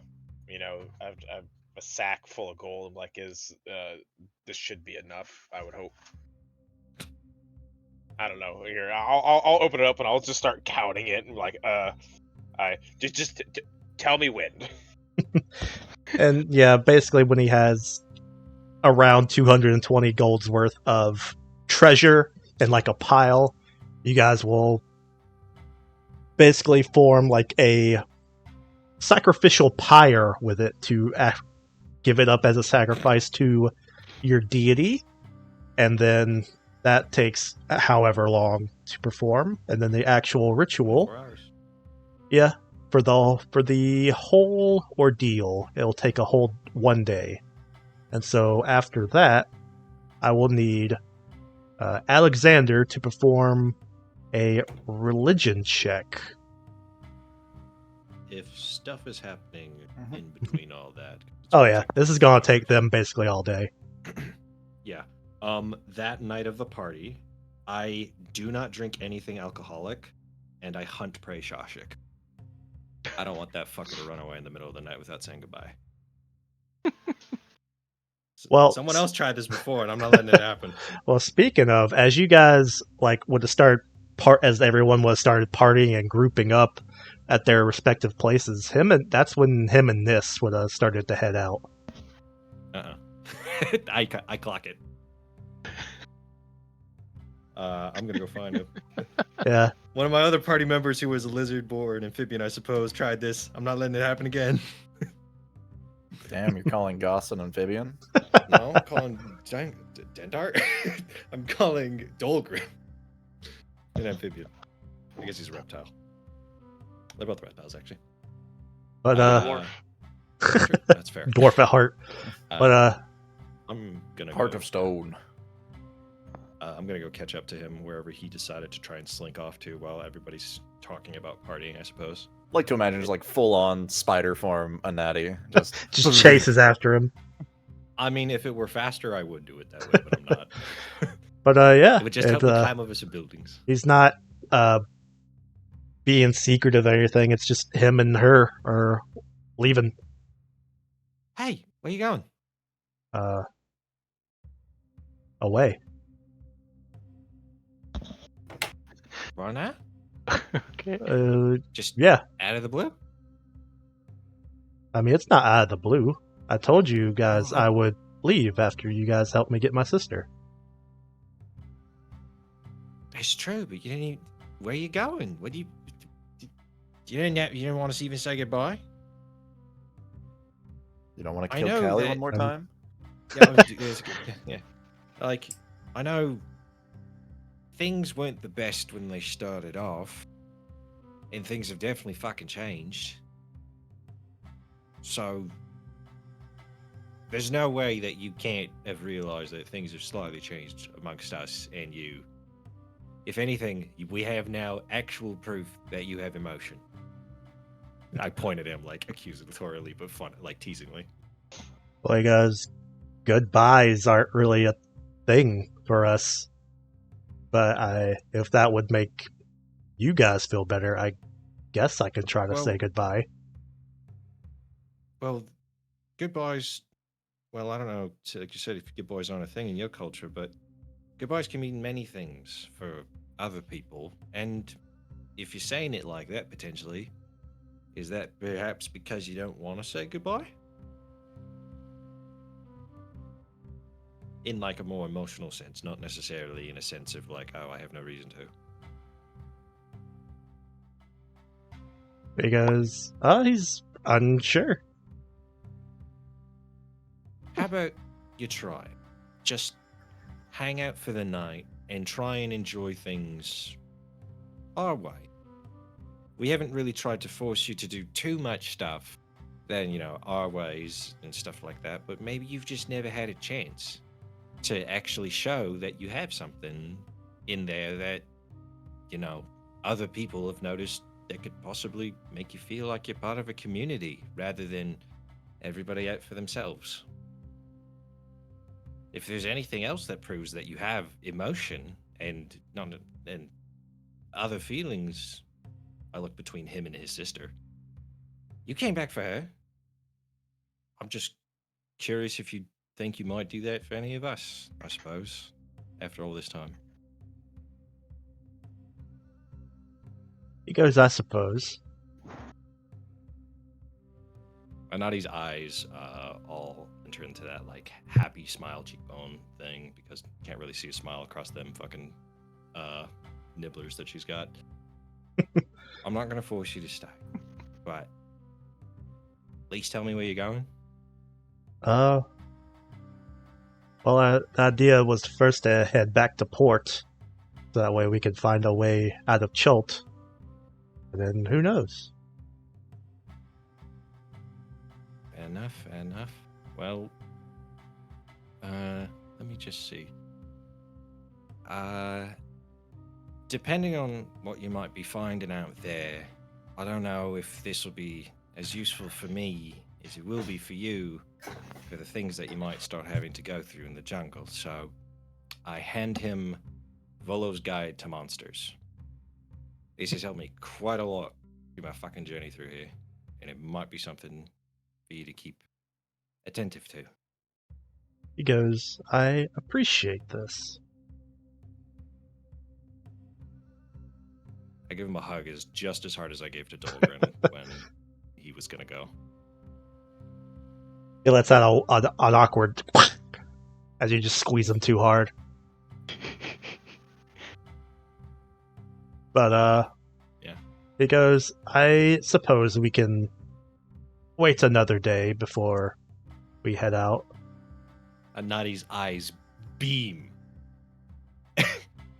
a sack full of gold. I'm like, this should be enough? I would hope. I don't know. Here, I'll open it up and I'll just start counting it and like, I just tell me when. And yeah, basically when he has around 220 gold's worth of treasure in like a pile, you guys will basically form like a sacrificial pyre with it to give it up as a sacrifice to your deity, and then that takes however long to perform, and then the actual ritual, 4 hours. yeah, for the whole ordeal, it'll take a whole 1 day. And so after that, I will need Alexander to perform a religion check. If stuff is happening in between all that. Oh yeah, this is gonna take them basically all day. Yeah. That night of the party, I do not drink anything alcoholic, and I hunt prey Shashik. I don't want that fucker to run away in the middle of the night without saying goodbye. Well, Someone else tried this before, and I'm not letting it happen. Well, speaking of, as you guys would start as everyone was started partying and grouping up at their respective places, that's when him and Nis would have started to head out. I clock it. I'm gonna go find him. Yeah. One of my other party members, who was a lizard boar and amphibian, I suppose, tried this. I'm not letting it happen again. Damn, you're calling Goss an amphibian? No, I'm calling Dendart. I'm calling Dolgrim an amphibian. I guess he's a reptile. They're both reptiles, actually. But That's fair. dwarf at heart. But I'm gonna Heart go, of stone. I'm gonna go catch up to him wherever he decided to try and slink off to while everybody's talking about partying, I suppose. like to imagine just like full on spider form Anati. Just Just chases after him. I mean, if it were faster, I would do it that way, but I'm not. But yeah, It would just help me climb over some buildings. he's not being secretive or anything. It's just him and her are leaving. Hey, where you going? Away. Right now? Okay. Just Yeah. out of the blue? I mean, it's not out of the blue. I told you guys Oh. I would leave after you guys helped me get my sister. It's true, but you didn't even... Where are you going? What do you... You didn't want to even say goodbye? You don't want to I kill know Callie that- one more time? Yeah. Like, I know things weren't the best when they started off, and things have definitely fucking changed. So, there's no way that you can't have realized that things have slightly changed amongst us and you. If anything, we have now actual proof that you have emotion. I point at him like accusatorily, but fun, like teasingly. Well, guys, goodbyes aren't really a thing for us. But if that would make you guys feel better, I guess I can try to say goodbye. Well, goodbyes. Well, I don't know. Like you said, if goodbyes aren't a thing in your culture, but goodbyes can mean many things for other people. And if you're saying it like that, potentially, is that perhaps because you don't want to say goodbye? In like a more emotional sense, not necessarily in a sense of like, oh, I have no reason to. Because, he's unsure. How about you try? Just hang out for the night and try and enjoy things our way. We haven't really tried to force you to do too much stuff than, our ways and stuff like that, but maybe you've just never had a chance to actually show that you have something in there that, other people have noticed that could possibly make you feel like you're part of a community rather than everybody out for themselves. If there's anything else that proves that you have emotion and other feelings, I look between him and his sister. You came back for her. I'm just curious if you think you might do that for any of us, I suppose, after all this time. He goes, I suppose. Anadi's eyes all enter into that like happy smile cheekbone thing because you can't really see a smile across them fucking nibblers that she's got. I'm not gonna force you to stay, but at least tell me where you're going. Well, the idea was first to head back to port, so that way we could find a way out of Chult. And then who knows? Fair enough. Well, let me just see. Depending on what you might be finding out there, I don't know if this will be as useful for me as it will be for you for the things that you might start having to go through in the jungle. So I hand him Volo's Guide to Monsters. This has helped me quite a lot through my fucking journey through here, and it might be something for you to keep attentive to. He goes, I appreciate this. I give him a hug just as hard as I gave to Dahlgren when he was gonna go. He lets out an awkward as you just squeeze him too hard. But Yeah. He goes, I suppose we can wait another day before we head out. Anadi's eyes beam.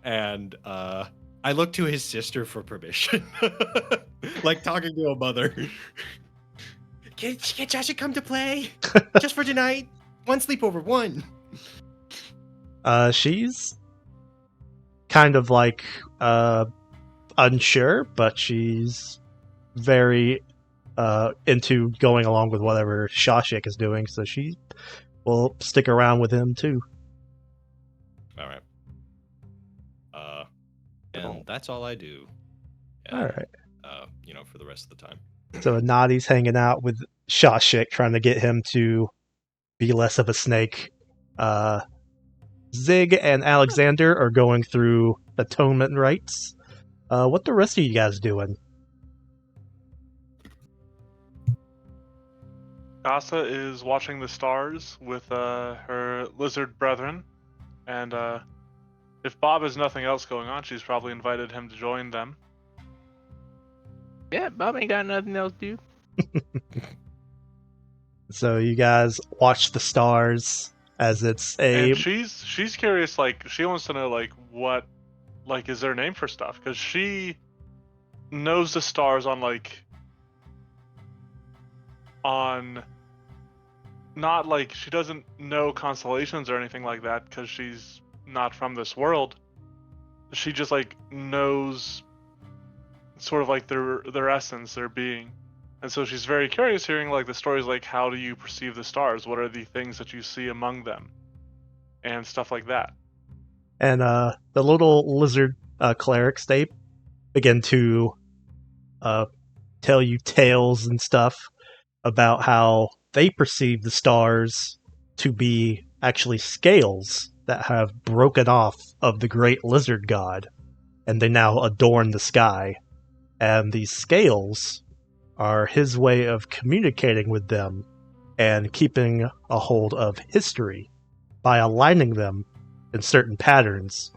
And I look to his sister for permission. Like talking to a mother. Can Joshua come to play? Just for tonight? One sleepover, one. She's kind of like unsure, but she's very into going along with whatever Shashik is doing, so she will stick around with him too. All right. And that's all I do. All right. For the rest of the time. So Nadi's hanging out with Shashik, trying to get him to be less of a snake. Zig and Alexander are going through atonement rites. What the rest of you guys doing? Casa is watching the stars with her lizard brethren, and if Bob has nothing else going on, she's probably invited him to join them. Yeah, Bob ain't got nothing else to do. So you guys watch the stars as it's a. And she's curious, like she wants to know like what, like is there a name for stuff? Because she knows the stars on not like she doesn't know constellations or anything like that because she's not from this world. She just like knows sort of like their essence, their being. And so she's very curious hearing like the stories like how do you perceive the stars? What are the things that you see among them? And stuff like that. And the little lizard clerics, they begin to tell you tales and stuff about how they perceive the stars to be actually scales that have broken off of the great lizard god, and they now adorn the sky. And these scales are his way of communicating with them and keeping a hold of history by aligning them in certain patterns.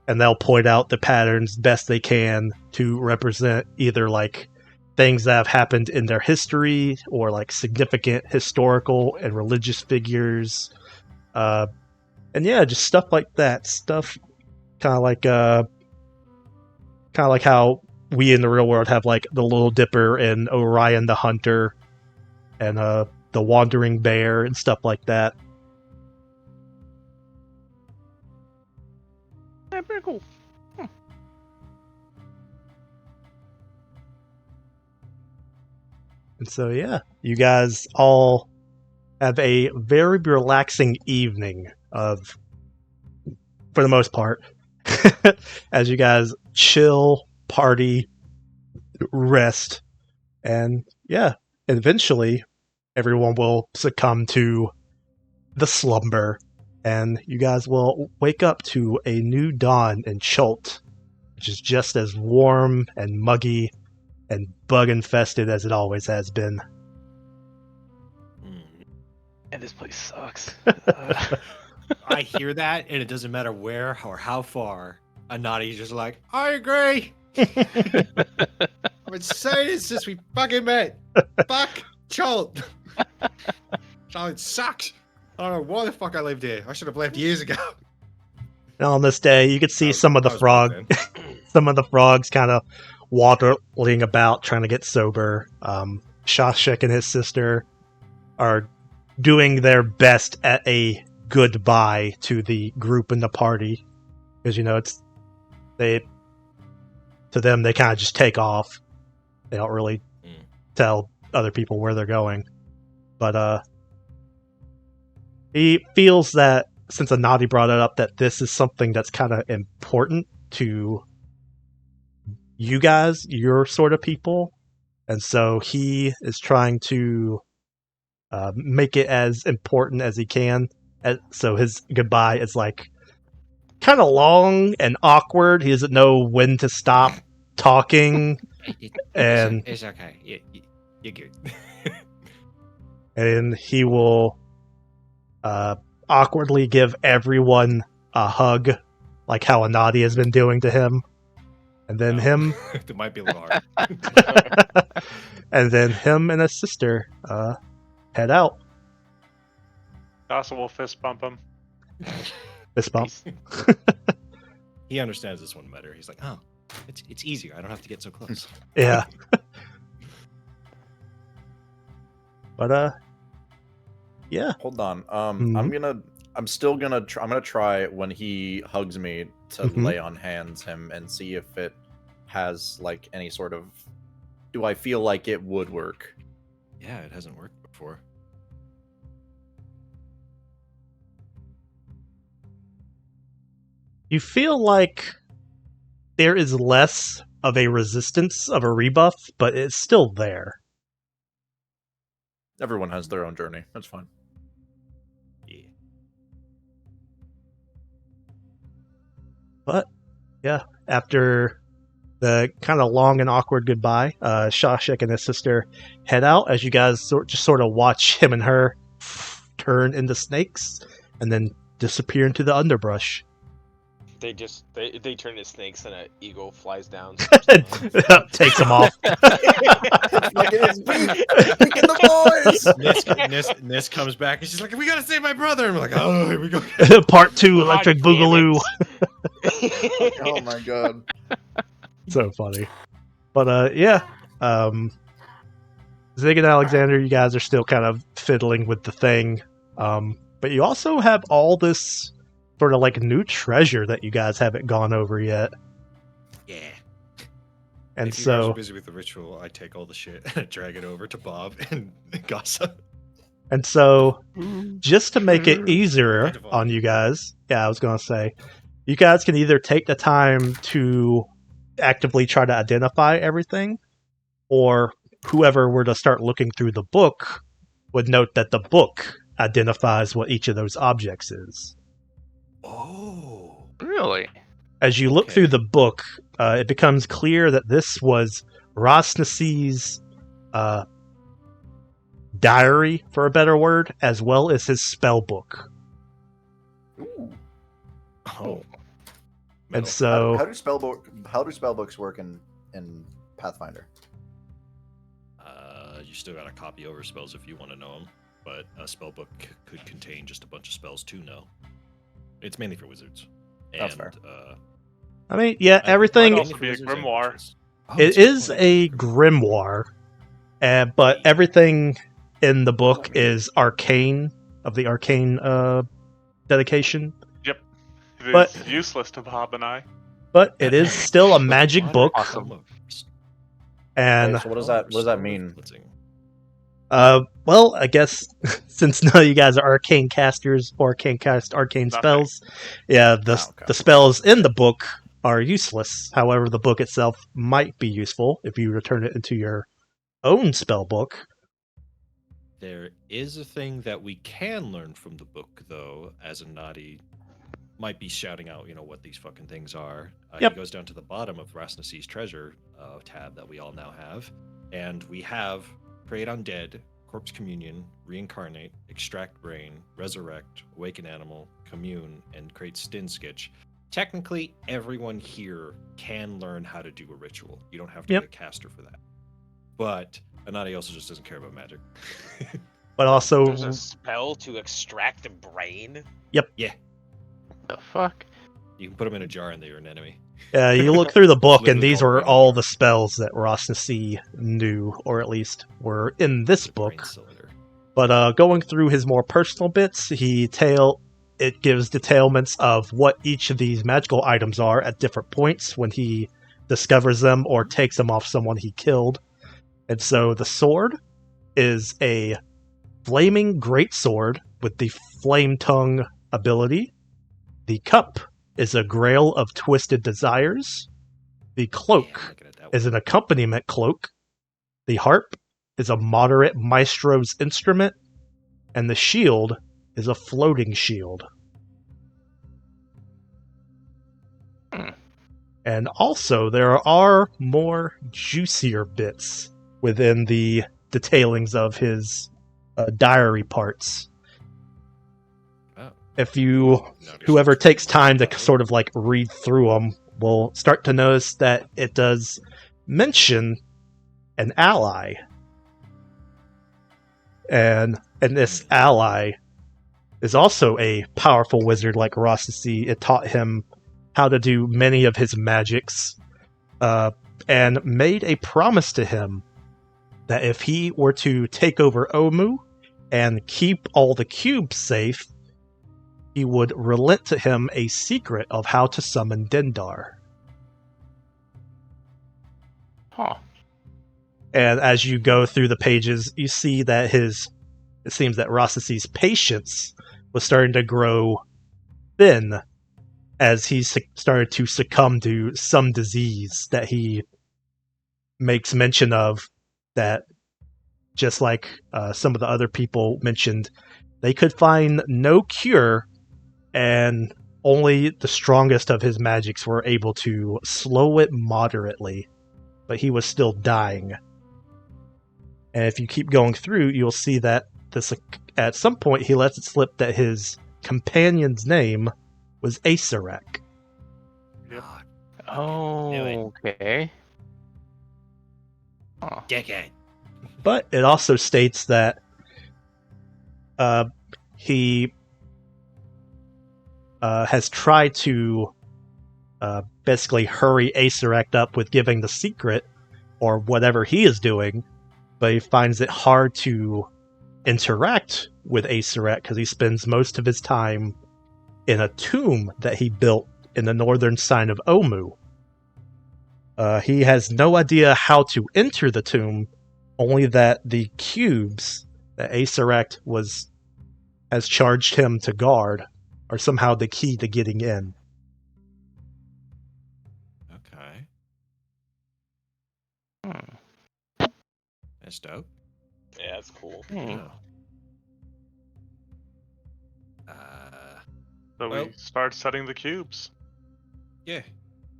And they'll point out the patterns best they can to represent either like things that have happened in their history or like significant historical and religious figures. And yeah, just stuff like that. Stuff kind of like how we in the real world have like the Little Dipper and Orion the Hunter and the Wandering Bear and stuff like that. Yeah, pretty cool. And so yeah, you guys all have a very relaxing evening of, for the most part, as you guys chill, party, rest, and yeah, eventually everyone will succumb to the slumber, and you guys will wake up to a new dawn in Chult, which is just as warm and muggy and bug infested as it always has been. And this place sucks. I hear that, and it doesn't matter where or how far. Anadi's just like, I agree. I'm excited since we fucking met. Fuck Chult. Chult sucks. I don't know why the fuck I lived here. I should have left years ago. And on this day, you could see some of the some of the frogs kind of waddling about, trying to get sober. Shashik and his sister are doing their best at a goodbye to the group and the party, because to them they kind of just take off. They don't really tell other people where they're going. But he feels that since Anadi brought it up, that this is something that's kind of important to you guys, your sort of people, and so he is trying to make it as important as he can. So his goodbye is like kind of long and awkward. He doesn't know when to stop talking, and It's okay. You're good. and he will awkwardly give everyone a hug, like how Anadi has been doing to him. And then It might be a little hard. and then him and his sister head out. Casa will fist bump him. Fist bump. He understands this one better. He's like, oh, it's easier. I don't have to get so close. Yeah. But yeah. Hold on. Mhm. I'm still gonna try when he hugs me to Mhm. lay on hands him and see if it has like any sort of. do I feel like it would work? Yeah, it hasn't worked before. You feel like there is less of a resistance of a rebuff, but it's still there. Everyone has their own journey. That's fine. Yeah. But yeah, after the kind of long and awkward goodbye, Shashik and his sister head out as you guys just sort of watch him and her turn into snakes and then disappear into the underbrush. They just they turn to snakes and an eagle flies down. Takes them off. Fucking his beak! Beak in the boys! Nis comes back and she's like, "We gotta save my brother." And we're like, "Oh, here we go." Part 2, Electric God damn Boogaloo. Oh my god. So funny. But yeah. Zig and Alexander, you guys are still kind of fiddling with the thing. But you also have all this sort of like new treasure that you guys haven't gone over yet. Yeah. And if you guys so are busy with the ritual, I take all the shit and I drag it over to Bob and gossip. And so, just to make it easier Identify. on you guys, I was going to say, you guys can either take the time to actively try to identify everything, or whoever were to start looking through the book would note that the book identifies what each of those objects is. Oh. Really? As you look Okay. through the book, it becomes clear that this was Rosnasi's diary, for a better word, as well as his spell book. Oh. And Metal. so, How do spellbooks work in Pathfinder? You still got to copy over spells if you want to know them, but a spellbook could contain just a bunch of spells to know. It's mainly for wizards. That's fair. I mean, yeah, I- everything. Might also be a grimoire. It is a grimoire, but everything in the book is arcane, of the arcane dedication. It But- is useless to Bob and I. But it is still a magic book, Awesome. and Okay, so what does that mean? well, I guess since none of you guys are arcane casters or can cast arcane Nothing. spells, yeah, the okay. the spells in the book are useless. However, the book itself might be useful if you return it into your own spell book. There is a thing that we can learn from the book, though, as a naughty might be shouting out, what these fucking things are. Yep. He goes down to the bottom of Rasnasi's treasure tab that we all now have, and we have Create Undead, Corpse Communion, Reincarnate, Extract Brain, Resurrect, Awaken Animal, Commune, and Create Stin Sketch. Technically, everyone here can learn how to do a ritual. You don't have to Yep. be a caster for that. But Anadi also just doesn't care about magic. But also, There's a spell to extract a brain. The fuck? You can put them in a jar and they're an enemy. you look through the book, and Literally these called were Brain all Jar. the spells that Rosnasi knew, or at least were in this The brain book. cylinder. But going through his more personal bits, it gives detailments of what each of these magical items are at different points when he discovers them or takes them off someone he killed. And so the sword is a flaming greatsword with the flame tongue ability. The cup is a grail of twisted desires. The cloak Yeah, I'm looking at that is one. an accompaniment cloak. The harp is a moderate maestro's instrument. And the shield is a floating shield. And also, there are more juicier bits within the detailings of his diary parts. Oh. If you, Now just- whoever takes time to sort of like read through them, will start to notice that it does mention an ally. And this ally is also a powerful wizard like Rosasi. It taught him how to do many of his magics, and made a promise to him that if he were to take over Omu and keep all the cubes safe, he would relent to him a secret of how to summon Dendar. Huh. And as you go through the pages, you see that it seems that Ross's patience was starting to grow thin as he started to succumb to some disease that he makes mention of, that just like some of the other people mentioned, they could find no cure, and only the strongest of his magics were able to slow it moderately, but he was still dying. And if you keep going through, you'll see that at some point he lets it slip that his companion's name was Acerek. Yep. Oh, okay. Oh. Dickhead. But it also states that he has tried to basically hurry Acerek up with giving the secret or whatever he is doing, but he finds it hard to interact with Acerek because he spends most of his time in a tomb that he built in the northern sign of Omu. He has no idea how to enter the tomb, only that the cubes that Acerek has charged him to guard are somehow the key to getting in. Okay. Hmm. That's dope. Yeah, that's cool. Hmm. Yeah. So Well- we start setting the cubes. Yeah.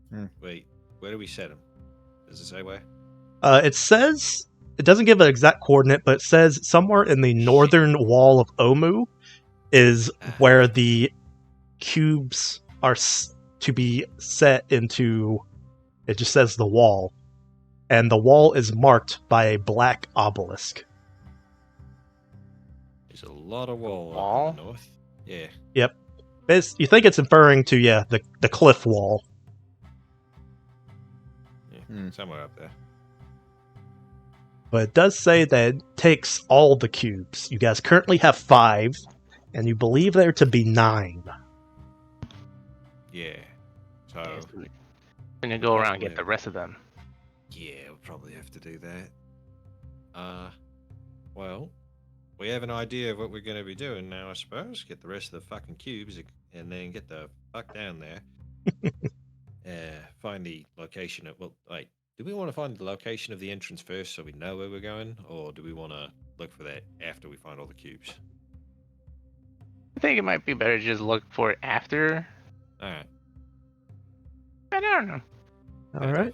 Hmm. Wait, where do we set them? Does it say where? It says, it doesn't give an exact coordinate, but it says somewhere in the northern wall of Omu is where the cubes are to be set into. It just says the wall, and the wall is marked by a black obelisk. There's a lot of wall wall? up in the north. Yeah. Yep. You think it's inferring to, the cliff wall. Yeah. Hmm. Somewhere up there. But it does say that it takes all the cubes. You guys currently have 5, and you believe there to be 9. Yeah. So Yeah, so we're gonna go around and get Possibly. the rest of them. yeah, we'll probably have to do that. Well, we have an idea of what we're going to be doing now, I suppose. Get the rest of the fucking cubes and then get the fuck down there. Find the location of. Well, wait. Do we want to find the location of the entrance first so we know where we're going, or do we want to look for that after we find all the cubes? I think it might be better to just look for it after. All right. I don't know. All right.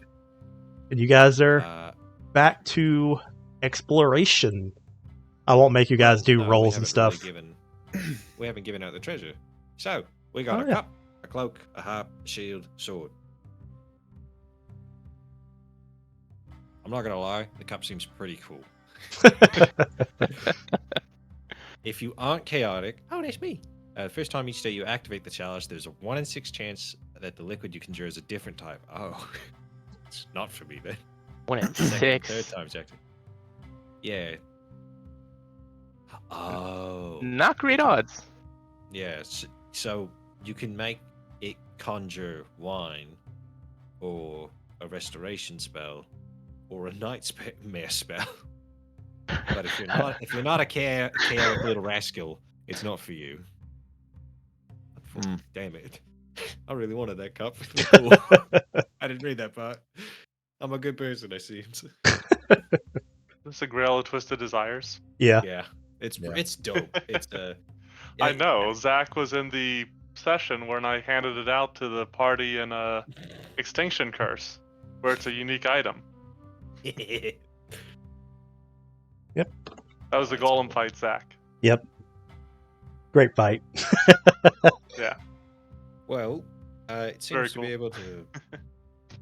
And you guys are back to exploration. I won't make you guys do no, we rolls and haven't stuff. really we haven't given out the treasure. So, we got Oh, a yeah. cup, a cloak, a harp, a shield, sword. I'm not going to lie, the cup seems pretty cool. If you aren't chaotic, oh, that's me. First time each day you activate the chalice, there's a 1 in 6 chance that the liquid you conjure is a different type. Oh, it's not for me then. 1 in Second, 6. third time's active. Yeah. Oh. Not great odds. Yeah, so you can make it conjure wine, or a restoration spell, or a nightmare spell. But if you're not a chaotic little rascal, it's not for you. Damn it! I really wanted that cup. Cool. I didn't read that part. I'm a good person, I see. This is a Grail of Twisted Desires. Yeah. Yeah, it's Yeah. it's dope. It's I know. Zach was in the session when I handed it out to the party in Extinction Curse, where it's a unique item. Yep. That was the that's golem cool. fight, Zach. Yep. Great fight. Yeah. Well, it Very seems to cool. be able to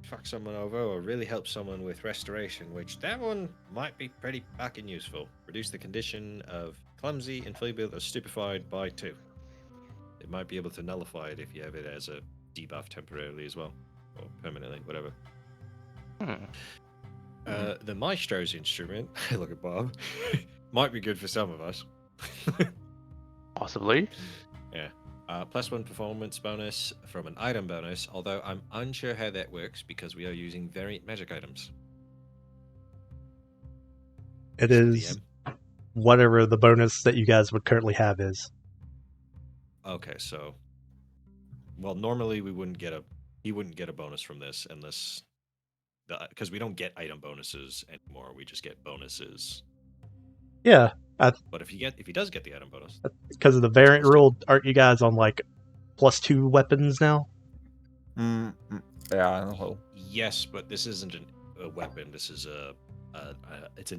fuck someone over or really help someone with restoration, which that one might be pretty fucking useful. Reduce the condition of clumsy, enfeebled, or stupefied by 2. It might be able to nullify it if you have it as a debuff temporarily as well, or permanently, whatever. The Maestro's instrument, look at Bob, might be good for some of us. Possibly. Yeah. +1 performance bonus from an item bonus, although I'm unsure how that works because we are using variant magic items. It Mr. is DM? whatever the bonus that you guys would currently have is. Okay, so well, normally he wouldn't get a bonus from this unless because we don't get item bonuses anymore. We just get bonuses. Yeah, But if he does get the item bonus, because of the variant rule, aren't you guys on like +2 weapons now? Yeah, well, yes, but this isn't a weapon. This is it's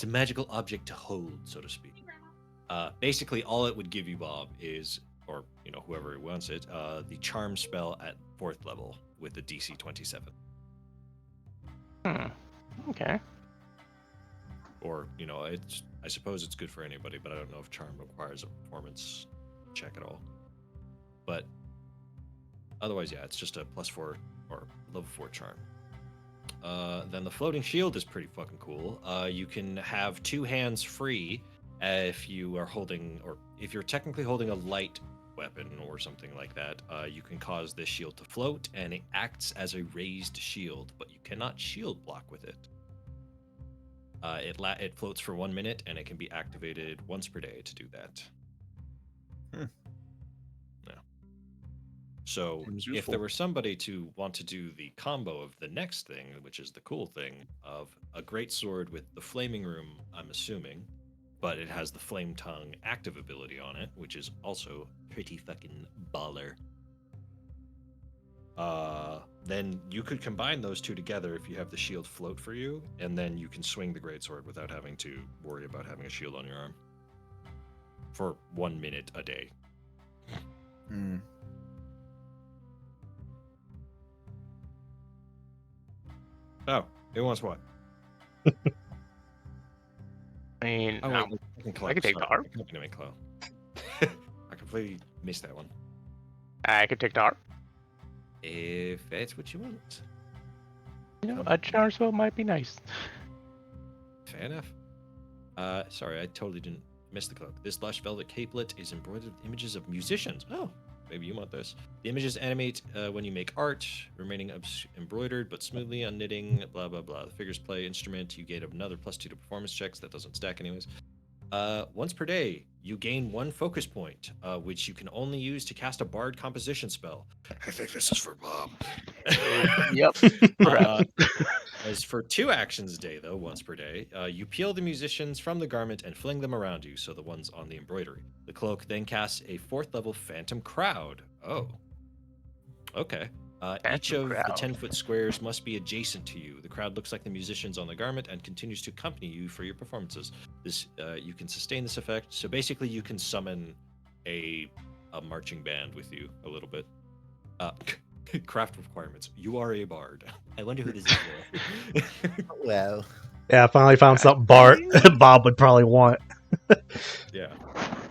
a magical object to hold, so to speak. Basically, all it would give you, Bob, is, or whoever wants it, the charm spell at 4th level with the DC 27. Okay. Or I suppose it's good for anybody, but I don't know if charm requires a performance check at all. But otherwise, yeah, it's just a +4 or level 4 charm. Then the floating shield is pretty fucking cool. You can have 2 hands free if you are holding, or if you're technically holding a light weapon or something like that. You can cause this shield to float, and it acts as a raised shield, but you cannot shield block with it. It floats for 1 minute, and it can be activated once per day to do that. Yeah. So Seems if useful. there were somebody to want to do the combo of the next thing, which is the cool thing of a great sword with the flaming room, I'm assuming, but it has the flame tongue active ability on it, which is also pretty fucking baller. Then you could combine those two together if you have the shield float for you, and then you can swing the greatsword without having to worry about having a shield on your arm for 1 minute a day. Oh, who wants what? I mean, Oh, no. wait, I can take the harp. I completely missed that one. I could take the harp. If that's what you want. A charm spell might be nice. Fair enough. Sorry, I totally didn't miss the cloak. This lush velvet capelet is embroidered with images of musicians. Oh, maybe you want this. The images animate when you make art, remaining embroidered but smoothly on knitting, blah, blah, blah. The figures play instrument. You get another +2 to performance checks. That doesn't stack anyways. Once per day, you gain 1 focus point, which you can only use to cast a bard composition spell. I think this is for Bob. Yep. As for 2 actions a day, though, once per day, you peel the musicians from the garment and fling them around you, so the ones on the embroidery. The cloak then casts a 4th level phantom crowd. Oh. Okay. Each of the 10-foot squares must be adjacent to you. The crowd looks like the musicians on the garment and continues to accompany you for your performances. This you can sustain this effect. So basically, you can summon a marching band with you a little bit. Craft requirements. You are a bard. I wonder who this is for. Well, Yeah, I finally found something Bob would probably want. Yeah.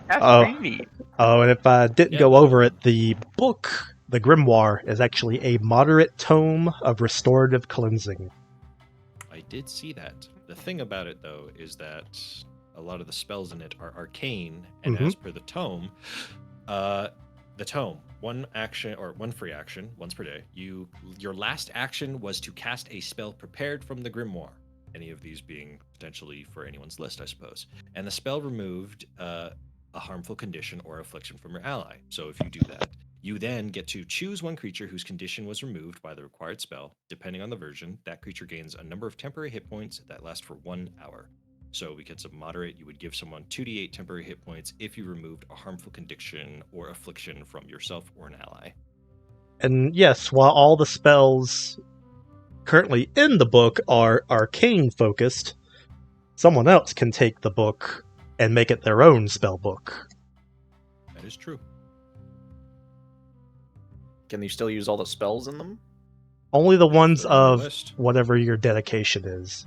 That's Oh. pretty neat. Oh, and if I didn't Yeah, go but- over it, the book, the Grimoire, is actually a moderate tome of restorative cleansing. I did see that. The thing about it, though, is that a lot of the spells in it are arcane, and as per the tome, one action or one free action once per day. Your last action was to cast a spell prepared from the Grimoire. Any of these being potentially for anyone's list, I suppose. And the spell removed a harmful condition or affliction from your ally. So if you do that, you then get to choose one creature whose condition was removed by the required spell. Depending on the version, that creature gains a number of temporary hit points that last for 1 hour. So because of moderate, you would give someone 2d8 temporary hit points if you removed a harmful condition or affliction from yourself or an ally. And yes, while all the spells currently in the book are arcane focused, someone else can take the book and make it their own spell book. That is true. Can you still use all the spells in them? Only the ones They're on your of list. whatever your dedication is.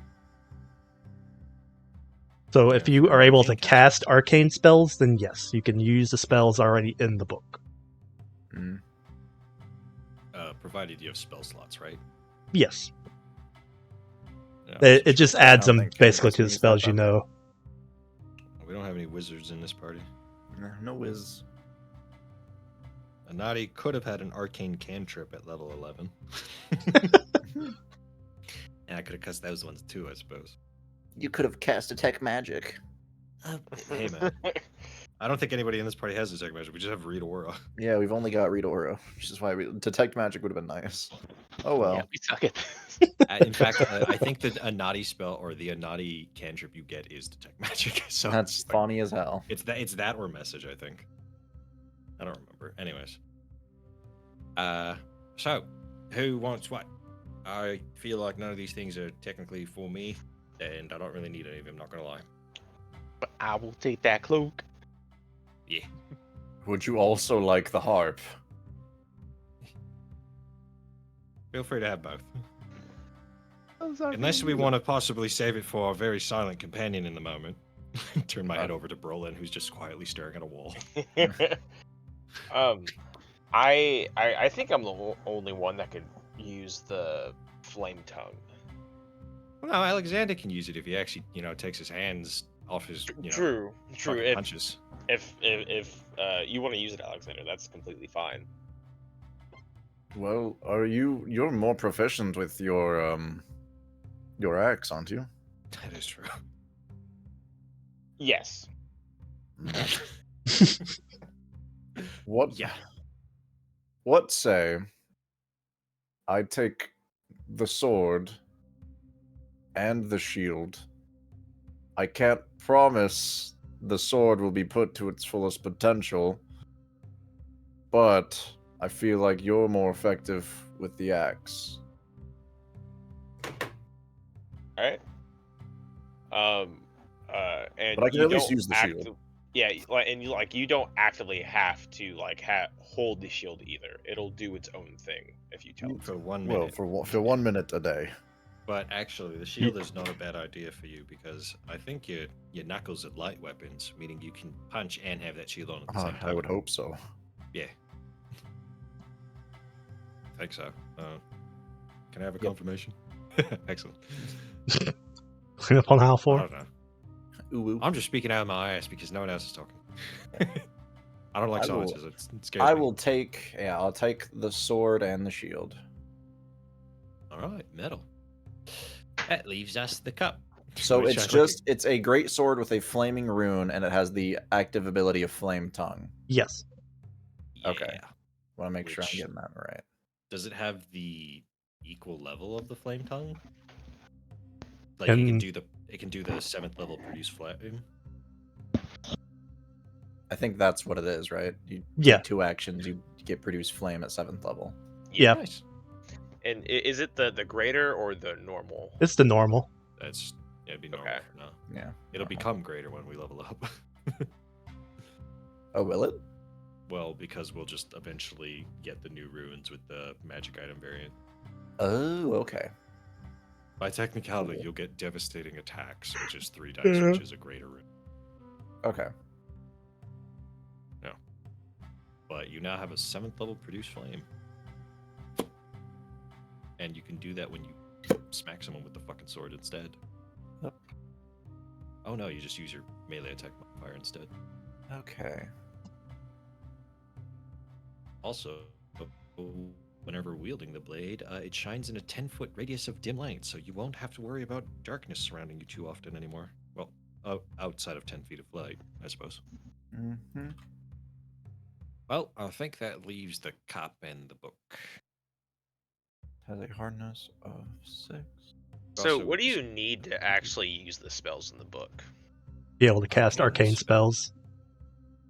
So if Yeah, you if you're are an able to arcane cast arcane spells, then yes, you can use the spells already in the book. Provided you have spell slots, right? Yes. Yeah, It just adds don't them think Ken basically has to the used spells that you that way. know. We don't have any wizards in this party. No whiz. Anadi could have had an arcane cantrip at level 11. And I could have cussed those ones too, I suppose. You could have cast Detect Magic. Hey man, I don't think anybody in this party has detect magic. We just have read aura. Yeah, we've only got Read Aura, which is why Detect Magic would have been nice. Oh well. Yeah, we suck at this. In fact, I think that a naughty spell or the naughty cantrip you get is detect magic. So That's it's like, funny as hell. it's that or message. I think. I don't remember. Anyways. So who wants what? I feel like none of these things are technically for me, and I don't really need any of them. Not gonna lie. But I will take that cloak. Yeah. Would you also like the harp? Feel free to have both. Those are Unless we really- want to possibly save it for our very silent companion in the moment. Turn my head over to Brolin, who's just quietly staring at a wall. I think I'm the only one that could use the flame tongue. Well, no, Alexander can use it if he actually, takes his hands off his, True. fucking punches. If you want to use it, Alexander, that's completely fine. Well, you're more proficient with your axe, aren't you? That is true. Yes. What? Yeah. What say I take the sword and the shield? I can't promise the sword will be put to its fullest potential, but I feel like you're more effective with the axe. All right. And But I can you at least don't use the shield. Yeah, you don't actively have to hold the shield either. It'll do its own thing if you tell it For to. 1 Well, minute. for 1 minute a day. But actually, the shield is not a bad idea for you because I think your knuckles are light weapons, meaning you can punch and have that shield on at the same time. I would hope so. Yeah. I think so. Can I have a confirmation? Excellent. Upon how I for? don't know. Ooh, I'm just speaking out of my ass because no one else is talking. I don't like I will- silences. It scares I me. will take. Yeah, I'll take the sword and the shield. All right, metal. That leaves us the cup. So Which it's I think- it's a great sword with a flaming rune, and it has the active ability of Flame Tongue. Yes. Okay. Yeah. Want to make sure I'm Which- getting that right. Does it have the equal level of the flame tongue? Like it can do the 7th level produce flame. I think that's what it is, right? You Yeah. take 2 actions, you get produce flame at 7th level. Yeah. Nice. And is it the greater or the normal? It's the normal. It'd be normal Okay. for now. Yeah. It'll normal. become greater when we level up. Oh, will it? Well, because we'll just eventually get the new runes with the magic item variant. Oh, okay. By technicality, you'll get devastating attacks, which is 3 dice, Yeah. which is a greater rune. Okay. But you now have a 7th level produce flame. And you can do that when you smack someone with the fucking sword instead. Yep. Oh no, you just use your melee attack modifier instead. Okay. Also, whenever wielding the blade, it shines in a 10-foot radius of dim light, so you won't have to worry about darkness surrounding you too often anymore. Well, outside of 10 feet of light, I suppose. Mm-hmm. Well, I think that leaves the cup and the book. Has a hardness of 6. So Also, what do you need to actually use the spells in the book? Be able to cast Yeah, arcane that's- spells.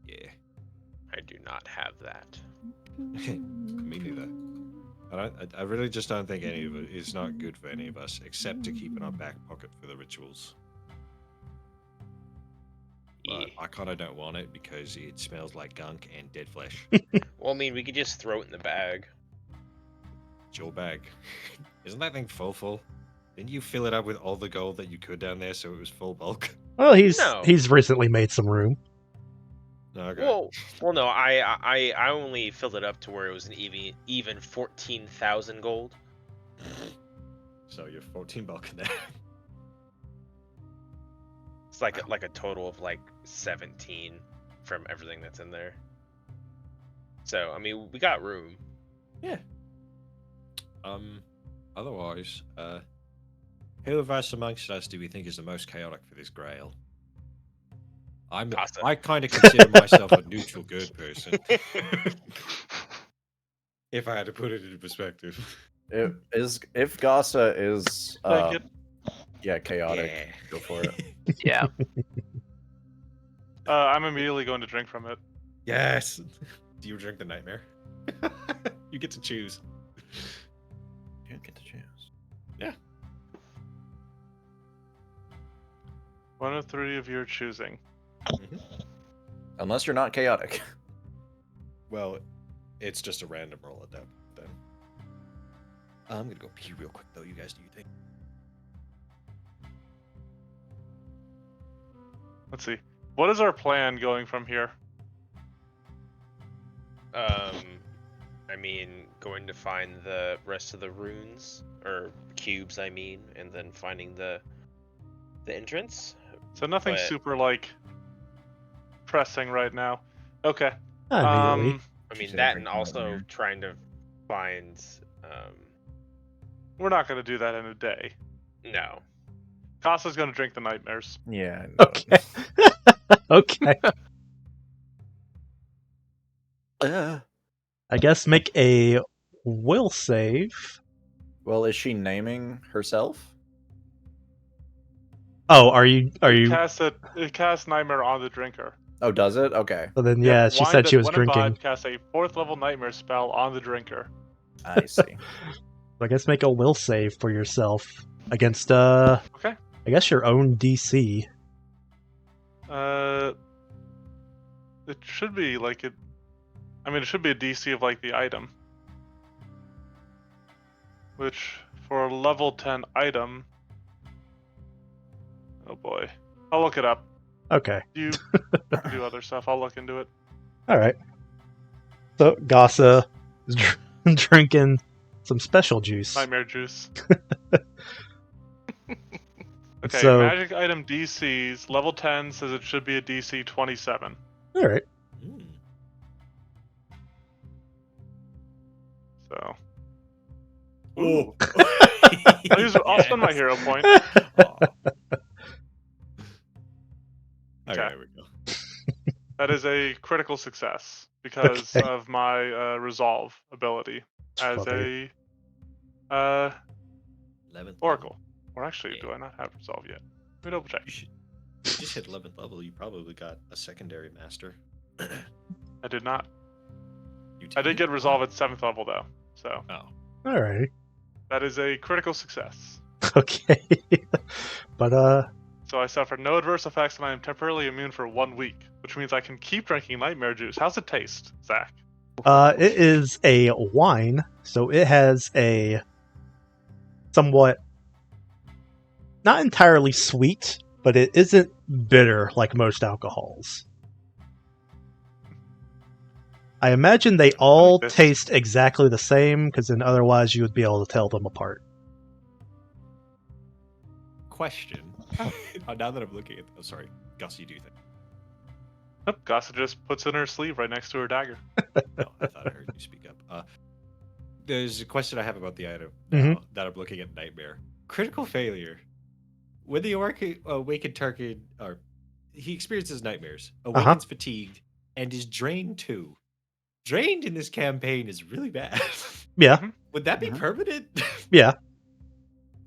Yeah, I do not have that. me neither. I really just don't think any of it is not good for any of us, except to keep in our back pocket for the rituals. But Yeah. I kind of don't want it because it smells like gunk and dead flesh. Well, I mean, we could just throw it in the bag. It's your bag. Isn't that thing full? Didn't you fill it up with all the gold that you could down there so it was full bulk? Well, he's No. recently made some room. Okay. Well, no. I only filled it up to where it was an even 14,000 gold. So you're 14 bulk in there. It's like a total of like 17 from everything that's in there. So I mean, we got room. Yeah. Otherwise, Who of us amongst us do we think is the most chaotic for this grail? Gossip. I kind of consider myself a neutral good person. If I had to put it into perspective. If Gasa is Take it. yeah, chaotic. Yeah. Go for it. Yeah. I'm immediately going to drink from it. Yes. Do you drink the nightmare? You get to choose. You don't get to choose. Yeah. One of three of your choosing. Unless you're not chaotic. Well, it's just a random roll at that then. I'm gonna go pee real quick though. You guys do you think? Let's see. What is our plan going from here? I mean, going to find the rest of the runes or cubes, I mean, and then finding the entrance. So nothing But- super like pressing right now. Okay. Not immediately. I She mean said that, drink and from also nightmare. trying to find. We're not going to do that in a day. No. Kasa's going to drink the nightmares. Yeah. I know. Okay. Okay. I guess make a will save. Well, is she naming herself? Oh, are you? It casts nightmare on the drinker. Oh, does it? Okay. So then, Yep, yeah, she wine said that she was when drinking. imbibed casts a 4th level nightmare spell on the drinker. I see. I guess make a will save for yourself against Okay. I guess your own DC. It should be like it. I mean, it should be a DC of like the item. Which for a level 10 item. Oh boy, I'll look it up. Okay. You do other stuff. I'll look into it. All right. So Gasa is drinking some special juice. Nightmare juice. Okay, So- magic item DCs. Level 10 says it should be a DC 27. All right. So Ooh. I'll spend my hero point. Okay, Okay. there we go. That is a critical success because Okay. of my resolve ability as Funny. a 11th oracle. Or actually, Yeah. do I not have resolve yet? Let me double check. You should. You just hit 11th level. You probably got a secondary master. I did not. You I did get resolve at 7th level though, so Oh. All right. that is a critical success. Okay. But So I suffer no adverse effects and I am temporarily immune for 1 week, which means I can keep drinking nightmare juice. How's it taste, Zach? it is a wine, so it has a somewhat not entirely sweet, but it isn't bitter like most alcohols. I imagine they all this. taste exactly the same, because then otherwise you would be able to tell them apart. Question. Now that I'm looking at, oh, sorry, Gus, you do think? Nope, Gossa just puts it in her sleeve right next to her dagger. No, I thought I heard you speak up. There's a question I have about the item Mhm. now that I'm looking at Nightmare. Critical failure. When the awakened target, or he experiences nightmares, awakens fatigued, and is drained too. Drained in this campaign is really bad. Yeah, Would that be Mhm. permanent? yeah,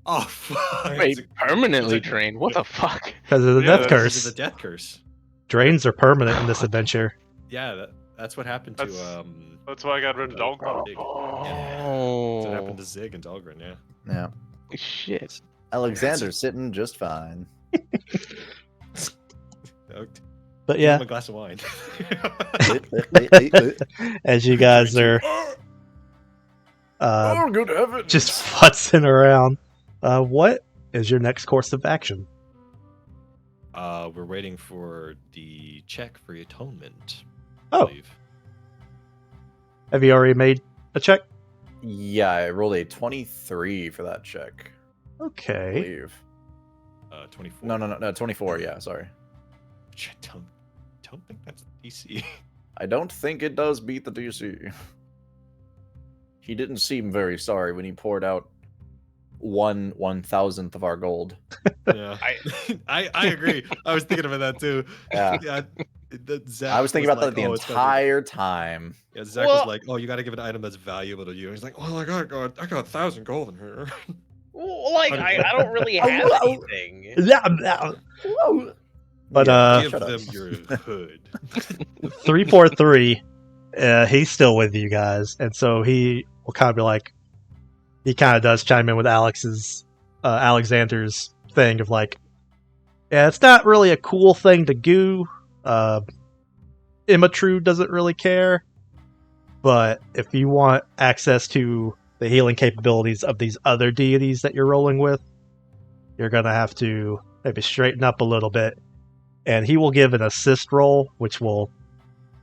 Oh, fuck. Wait, permanently it's a- drained? What the fuck? because of the Yeah, death that's- This is curse. the death curse. Drains are permanent in this adventure. Yeah, that's what happened to That's- That's why I got rid of Dahlgren. Zig. Oh, That's what happened to Zig and Dahlgren, yeah. Yeah. shit. Alexander's sitting just fine. Oh, But give yeah, him a glass of wine. as you guys are Oh, good heavens! just futzing around, what is your next course of action? We're waiting for the check for atonement. I Oh. believe. Have you already made a check? Yeah, I rolled a 23 for that check. I Okay. believe. 24. No, 24. Yeah, sorry. I don't think that's DC. I don't think it does beat the DC. He didn't seem very sorry when he poured out 1/1000th of our gold. Yeah, I agree. I was thinking about that too. Yeah. Yeah, Zach I was thinking about that the it's gotta be- entire time. Yeah, Zach was like, "Oh, you got to give an item that's valuable to you." And he's like, "Well, I got 1,000 gold in here." Well, like I don't really Oh, have well. anything. But Yeah, Give shut up. them your hood. 343, he's still with you guys, and so he will kind of be like, he kind of does chime in with Alexander's thing of like, yeah, it's not really a cool thing to do. Imatru doesn't really care, but if you want access to the healing capabilities of these other deities that you're rolling with, you're gonna have to maybe straighten up a little bit. And he will give an assist roll, which will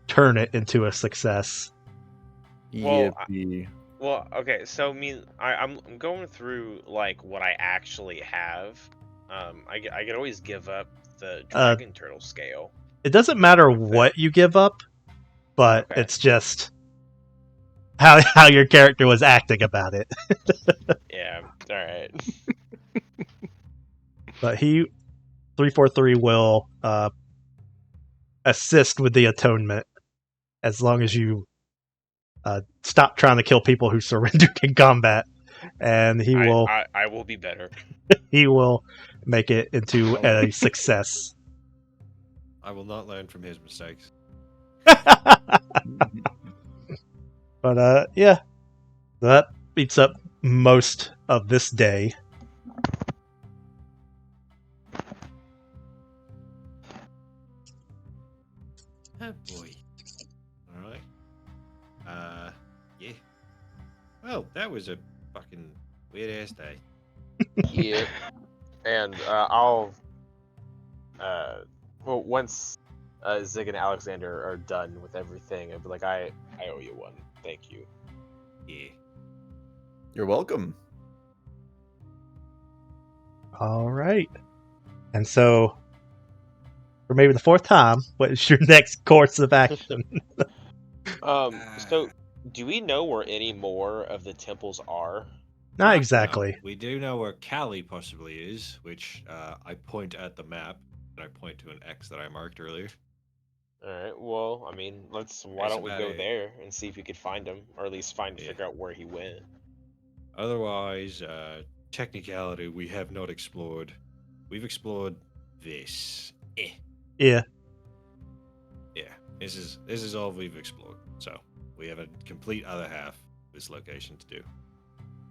turn it into a success. Well, Yippee. Well, okay, so I mean, I'm going through like what I actually have. I could always give up the dragon turtle scale. It doesn't matter With what you give up, but Okay. it's just how your character was acting about it. Yeah, all right. But 343 will assist with the atonement as long as you stop trying to kill people who surrendered in combat, and he will I will be better. make it into a success. I will not learn from his mistakes. But yeah, that beats up most of this day. Oh boy. All right. Yeah. Well, that was a fucking weird ass day. Yeah, and I'll well, once Zig and Alexander are done with everything, I'll be like, I owe you one. Thank you. Yeah. You're welcome. All right, and so for maybe the fourth time, what is your next course of action? So do we know where any more of the temples are? Not exactly. We do know where Cali possibly is, which I point at the map and I point to an X that I marked earlier. All right. Well, I mean, why That's don't we about go it. there and see if we could find him, or at least Yeah. figure out where he went. Otherwise, technicality we have not explored. We've explored this. Yeah. Yeah. This is all we've explored. So we have a complete other half of this location to do.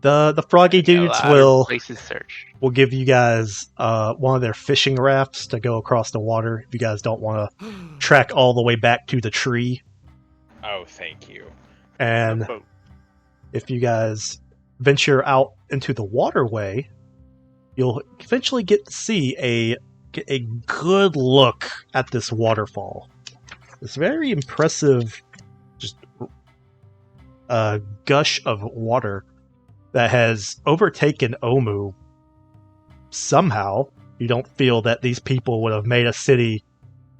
The froggy A dudes lot of will places search. give you guys one of their fishing rafts to go across the water if you guys don't want to track all the way back to the tree. Oh, thank you. And boat. if you guys venture out into the waterway, you'll eventually get to see a good look at this waterfall. This very impressive, just gush of water that has overtaken Omu. Somehow, you don't feel that these people would have made a city,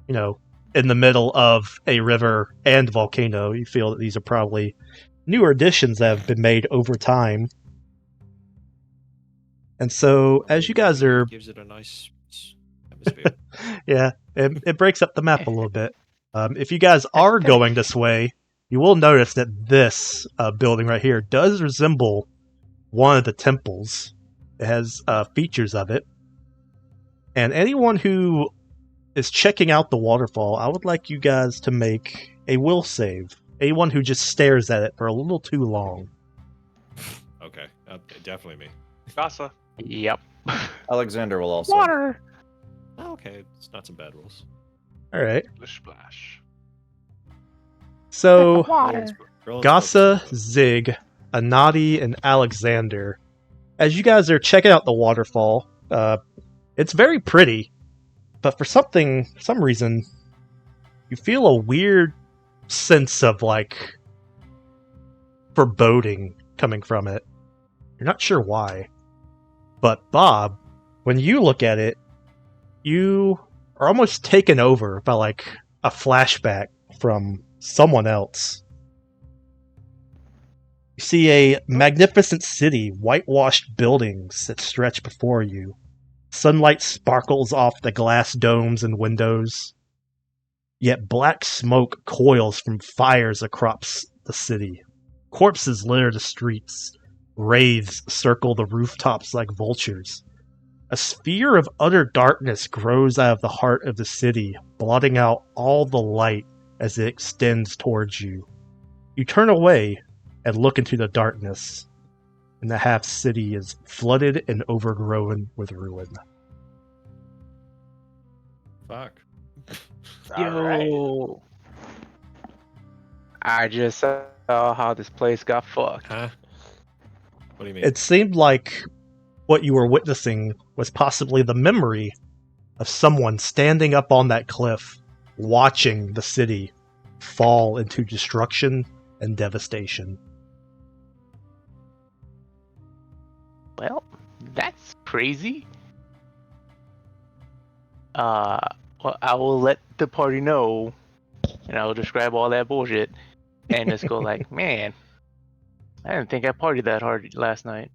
in the middle of a river and volcano. You feel that these are probably newer additions that have been made over time. And so, as you guys are, gives it a nice atmosphere. yeah, it breaks up the map a little bit. If you guys are going this way, you will notice that this building right here does resemble one of the temples. It has features of it. And anyone who is checking out the waterfall, I would like you guys to make a will save. Anyone who just stares at it for a little too long. Okay, definitely me. Gasa. Yep. Alexander will also. Water. Oh, okay, it's not some bad rules. All right. Splash. So, Water. Gasa, Zig, Anadi, and Alexander, as you guys are checking out the waterfall, it's very pretty, but for some reason, you feel a weird sense of, foreboding coming from it. You're not sure why. But Bob, when you look at it, you are almost taken over by, a flashback from someone else. You see a magnificent city, whitewashed buildings that stretch before you. Sunlight sparkles off the glass domes and windows, yet black smoke coils from fires across the city. Corpses litter the streets. Wraiths circle the rooftops like vultures. A sphere of utter darkness grows out of the heart of the city, blotting out all the light as it extends towards you. You turn away and look into the darkness, and the half city is flooded and overgrown with ruin. Fuck. Alright. Yo, I just saw how this place got fucked. Huh? What do you mean? It seemed like what you were witnessing was possibly the memory of someone standing up on that cliff, watching the city fall into destruction and devastation. Well, that's crazy. Well, I will let the party know, and I will describe all that bullshit, and just go like, man, I didn't think I partied that hard last night.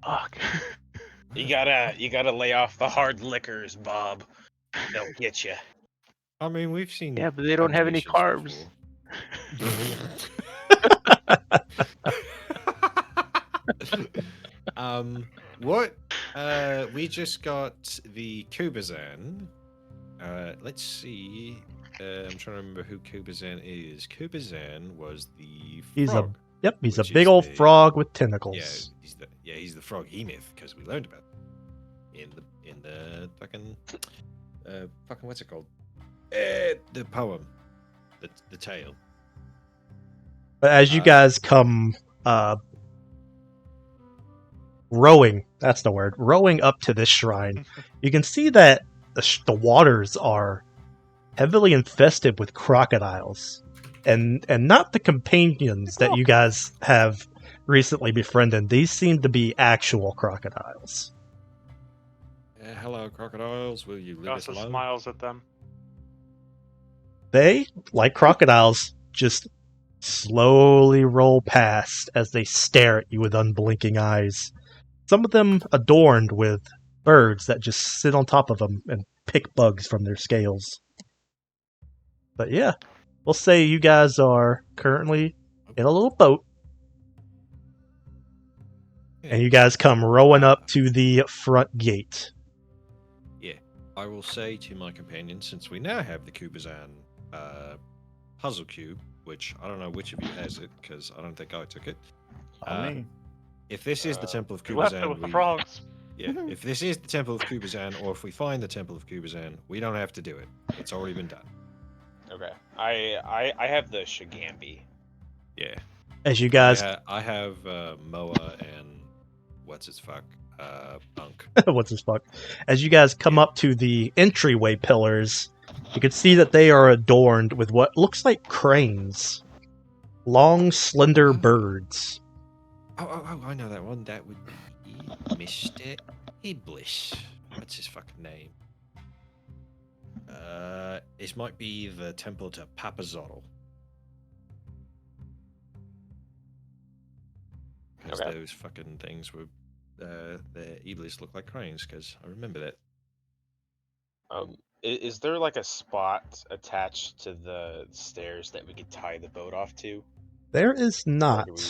Fuck. You gotta lay off the hard liquors, Bob. They'll get you. I mean, we've seen. Yeah, but they don't have any combinations before. What? We just got the Kubazan. Let's see. I'm trying to remember who Kubazan is. Kubazan was the He's frog. He's a which big is old the- frog with Yeah, tentacles. he's the frog he-myth because we learned about it in the fucking what's it called? The poem, the tale. But as you guys come rowing, that's the word, rowing up to this shrine, you can see that the waters are heavily infested with crocodiles. And not the companions that you guys have recently befriended. These seem to be actual crocodiles. Hello, crocodiles. Will you leave us Gossa alone? smiles at them. They, like crocodiles, just slowly roll past as they stare at you with unblinking eyes. Some of them adorned with birds that just sit on top of them and pick bugs from their scales. But yeah, we'll say you guys are currently in a little boat, and you guys come rowing up to the front gate. Yeah, I will say to my companion, since we now have the Kubazan puzzle cube, which I don't know which of you has it, because I don't think I took it. On me. If this is the Temple of We left it Kubazan, with the frogs. yeah, if this is the Temple of Kubazan, or if we find the Temple of Kubazan, we don't have to do it. It's already been done. Okay. I have the Shigambi. Yeah. As you guys, I have Moa and what's its fuck, Unk. what's this fuck? As you guys come up to the entryway pillars, you can see that they are adorned with what looks like cranes, long, slender birds. Oh, I know that one. That would be Mr. Iblis. What's his fucking name? This might be the temple to Papazotl. Because Okay. those fucking things were, the Iblis look like cranes, because I remember that. Is there like a spot attached to the stairs that we could tie the boat off to? There is not. Or do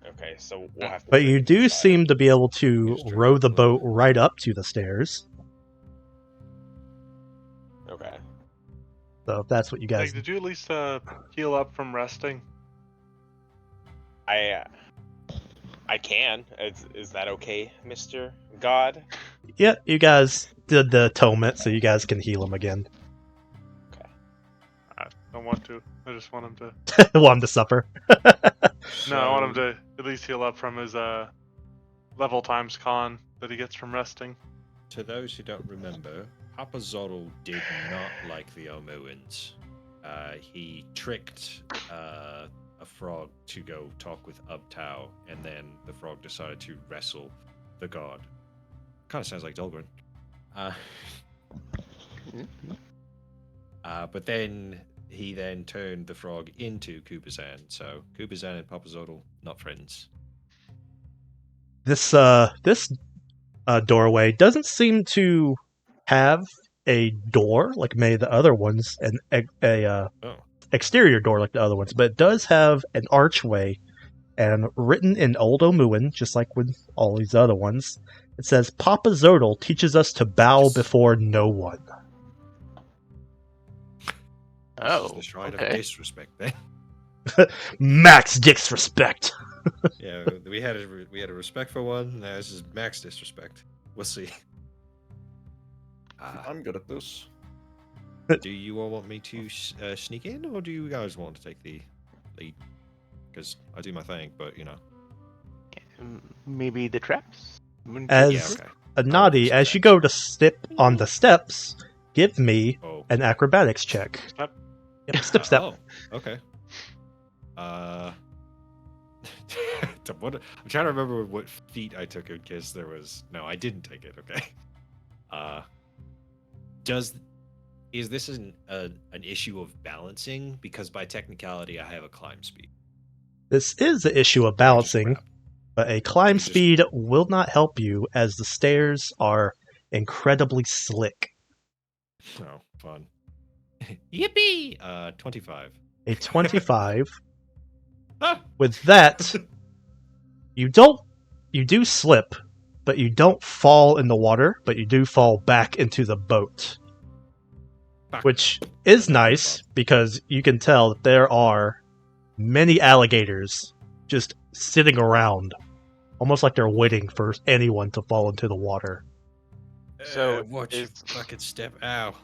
Okay, so we'll have to. But bring you it do inside. seem to be able to Just row the drink boat fluid. right up to the stairs. Okay. So if that's what you guys. Like, did you at least heal up from resting? I can. Is that okay, Mr. God? Yeah, you guys did the atonement, so you guys can heal him again. I don't want to. I just want him to. Want him to suffer. No, I want him to at least heal up from his level times con that he gets from resting. To those who don't remember, Papazotl did not like the Omuans. He tricked a frog to go talk with Ubtao, and then the frog decided to wrestle the god. Kind of sounds like Dolgren. But then he then turned the frog into Kubazan. So Kubazan and Papazotl not friends. This doorway doesn't seem to have a door like many of the other ones, a Oh, exterior door like the other ones, but it does have an archway, and written in Old Omuan, just like with all these other ones, it says, Papa Zodal teaches us to bow Yes. before no one. this is Oh, the shrine of okay. disrespect. Then. Max disrespect. Yeah, we had a respectful one. Now this is max disrespect. We'll see. I'm good at this. Do you all want me to sneak in, or do you guys want to take the lead? Because I do my thing, but you know. Maybe the traps? As Yeah, okay. Anadi, some as you traps. go to step on the steps, give me Oh. an acrobatics check. Step. Yep, step. Oh, okay. I'm trying to remember what feat I took in case there was. No, I didn't take it. Okay. Is this an issue of balancing? Because by technicality, I have a climb speed. This is the issue of Or just balancing, grab. but a climb Just- speed will not help you as the stairs are incredibly slick. Oh, fun. Yippee! 25. A 25. Ah! With that, you do slip, but you don't fall in the water, but you do fall back into the boat. Back. Which is And that's nice because you can tell that there are many alligators just sitting around, almost like they're waiting for anyone to fall into the water. So watch your is- fucking step. Ow.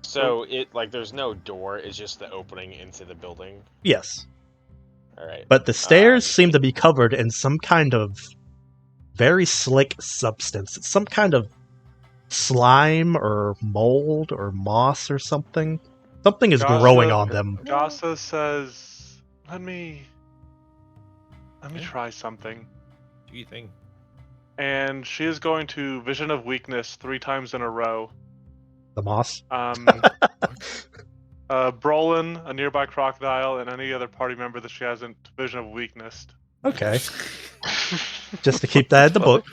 So it like there's no door. It's just the opening into the building. Yes, All right. but the stairs seem to be covered in some kind of very slick substance. It's some kind of slime or mold or moss or something. Something is Gaza- growing on them. Gasa says, "Let me Yeah. try something." Do you think? And she is going to Vision of Weakness 3 times in a row. The moss. Brolin, a nearby crocodile, and any other party member that she hasn't Vision of Weakness. Okay, just to keep that in the book.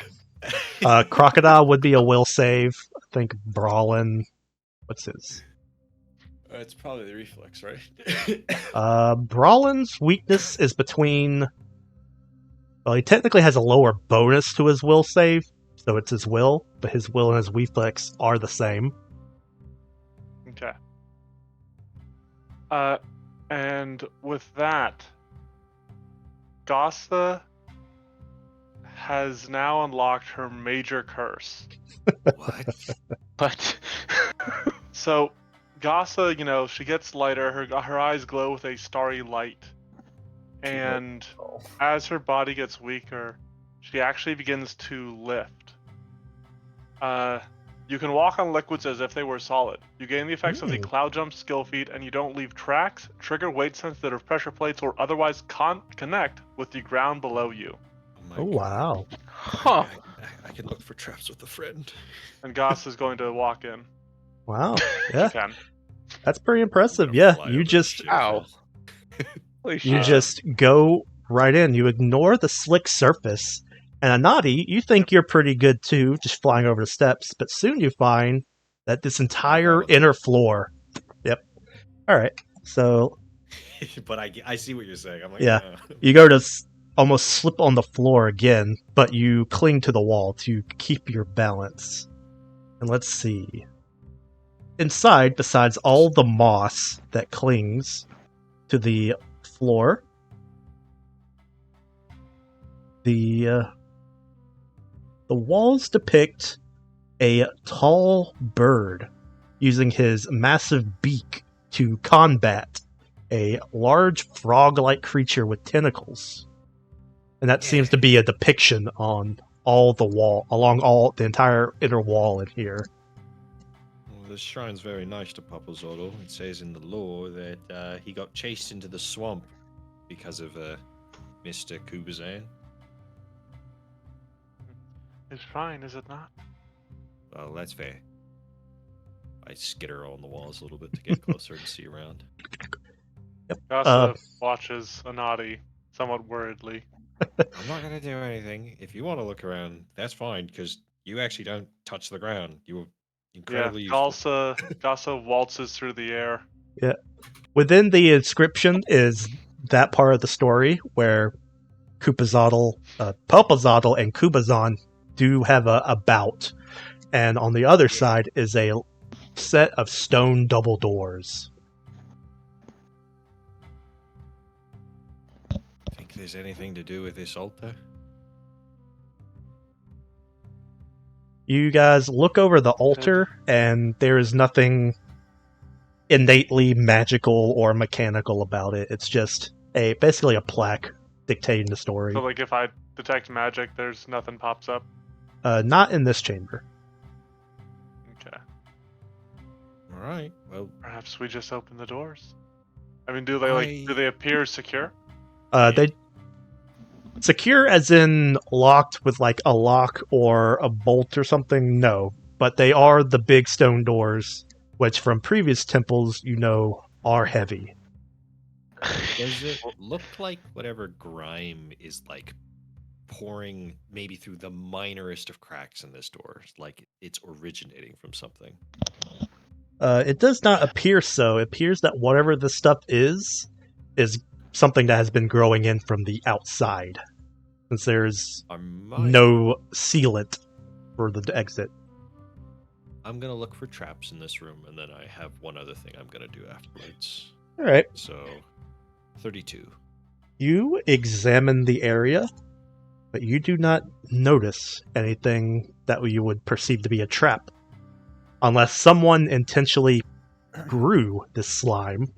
Crocodile would be a will save. I think Brawlin. What's his? It's probably the reflex, right? Brawlin's weakness is between. Well, he technically has a lower bonus to his will save, so it's his will, but his will and his reflex are the same. Okay. And with that, Gasa has now unlocked her major curse. What? What? So, Gasa, she gets lighter. Her eyes glow with a starry light, and as her body gets weaker, she actually begins to lift. You can walk on liquids as if they were solid. You gain the effects of the Cloud Jump skill feat, and you don't leave tracks, trigger weight-sensitive pressure plates, or otherwise connect with the ground below you. my Oh God. wow! Huh. I can look for traps with a friend. And Goss is going to walk in. Wow! If Yeah, she can. that's pretty I'm impressive. gonna Yeah, fly you over just the Ow. ship. Holy you shit. just go right in. You ignore the slick surface. And Anadi, you think you're pretty good too, just flying over the steps, but soon you find that this entire grab on inner floor. Yep. Alright, so But I see what you're saying. I'm like, Yeah. you go to almost slip on the floor again, but you cling to the wall to keep your balance. And let's see. Inside, besides all the moss that clings to the floor, the walls depict a tall bird using his massive beak to combat a large frog-like creature with tentacles. And that seems to be a depiction on all the wall, along the entire inner wall in here. Well, this shrine's very nice to Papa Zodal. It says in the lore that he got chased into the swamp because of Mr. Kubazan. It's fine, is it not? Well, that's fair. I skitter on the walls a little bit to get closer and see around. Gossip watches Anadi somewhat worriedly. I'm not gonna do anything. If you want to look around, that's fine, because you actually don't touch the ground. You were incredibly Yeah, useful. Gasa waltzes through the air. Within the inscription is that part of the story where Kupazotl, Pulpazotl, and Kubazan do have a bout, and on the other side is a set of stone double doors. Think there's anything to do with this altar? You guys look over the altar, and there is nothing innately magical or mechanical about it. It's just basically a plaque dictating the story. So, like, if I detect magic, there's nothing pops up. Not in this chamber. Okay. All right. Well, Perhaps we just open the doors. I mean, do they appear secure? They secure as in locked with like a lock or a bolt or something? No, but they are the big stone doors, which from previous temples you know are heavy. does it look like whatever grime is like pouring maybe through the minorest of cracks in this door, like it's originating from something? It does not appear so. It appears that whatever this stuff is something that has been growing in from the outside, since there's no sealant for the exit. I'm gonna look for traps in this room, and then I have one other thing I'm gonna do afterwards. All right. So, 32. You examine the area, but you do not notice anything that you would perceive to be a trap, unless someone intentionally grew this slime.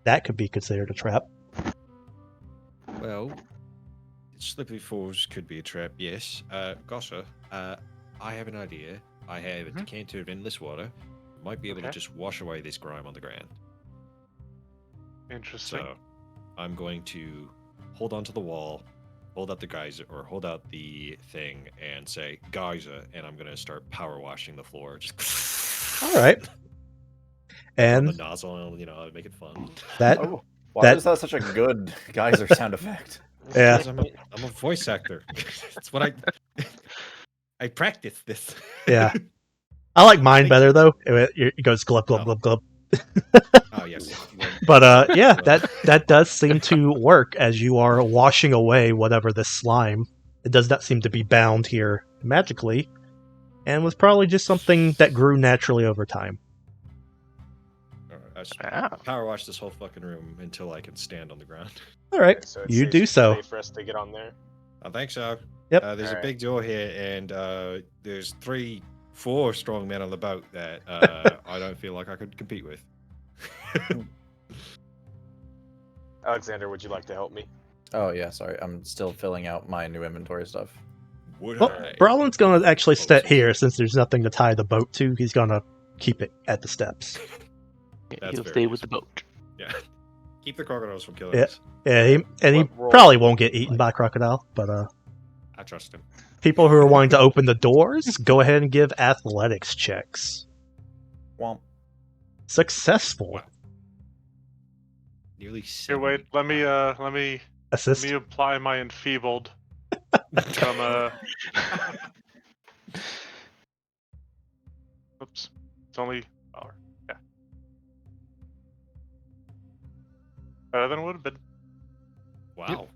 That could be considered a trap. Well, slippery falls could be a trap, yes. Gossa, I have an idea. I have a decanter of endless water. Might be able to just wash away this grime on the ground. Interesting. So, I'm going to hold onto the wall, hold out the geyser, or hold out the thing, and say geyser, and I'm going to start power washing the floor. Just All right. on And the nozzle, make it fun. that Oh, why is that such a good geyser sound effect? Yeah. Because I'm a voice actor. That's what I practice this. Yeah. I like mine better though. It goes glub glub glub glub. Oh yes. But yeah, that does seem to work as you are washing away whatever this slime. It does not seem to be bound here magically, and was probably just something that grew naturally over time. I just power wash this whole fucking room until I can stand on the ground. All right, So you do so. For us to get on there. I think so. Yep. There's a Alright. big door here, and there's 4 strong men on the boat that I don't feel like I could compete with. Alexander, would you like to help me? Oh yeah, sorry. I'm still filling out my new inventory stuff. Would Well, I? Bralin's going to actually sit here since there's nothing to tie the boat to. He's going to keep it at the steps. That's He'll very stay with the useful. boat. Yeah. Keep the crocodiles from killing Yeah. us. Yeah, he What role probably would won't you get eaten like? by a crocodile, but I trust him. people who are wanting to open the doors, go ahead and give athletics checks. Womp. Successful. Wow. Nearly Here, wait. Let me Assist. apply my enfeebled from Oops. It's only power. Yeah. Better than it would have been. Wow.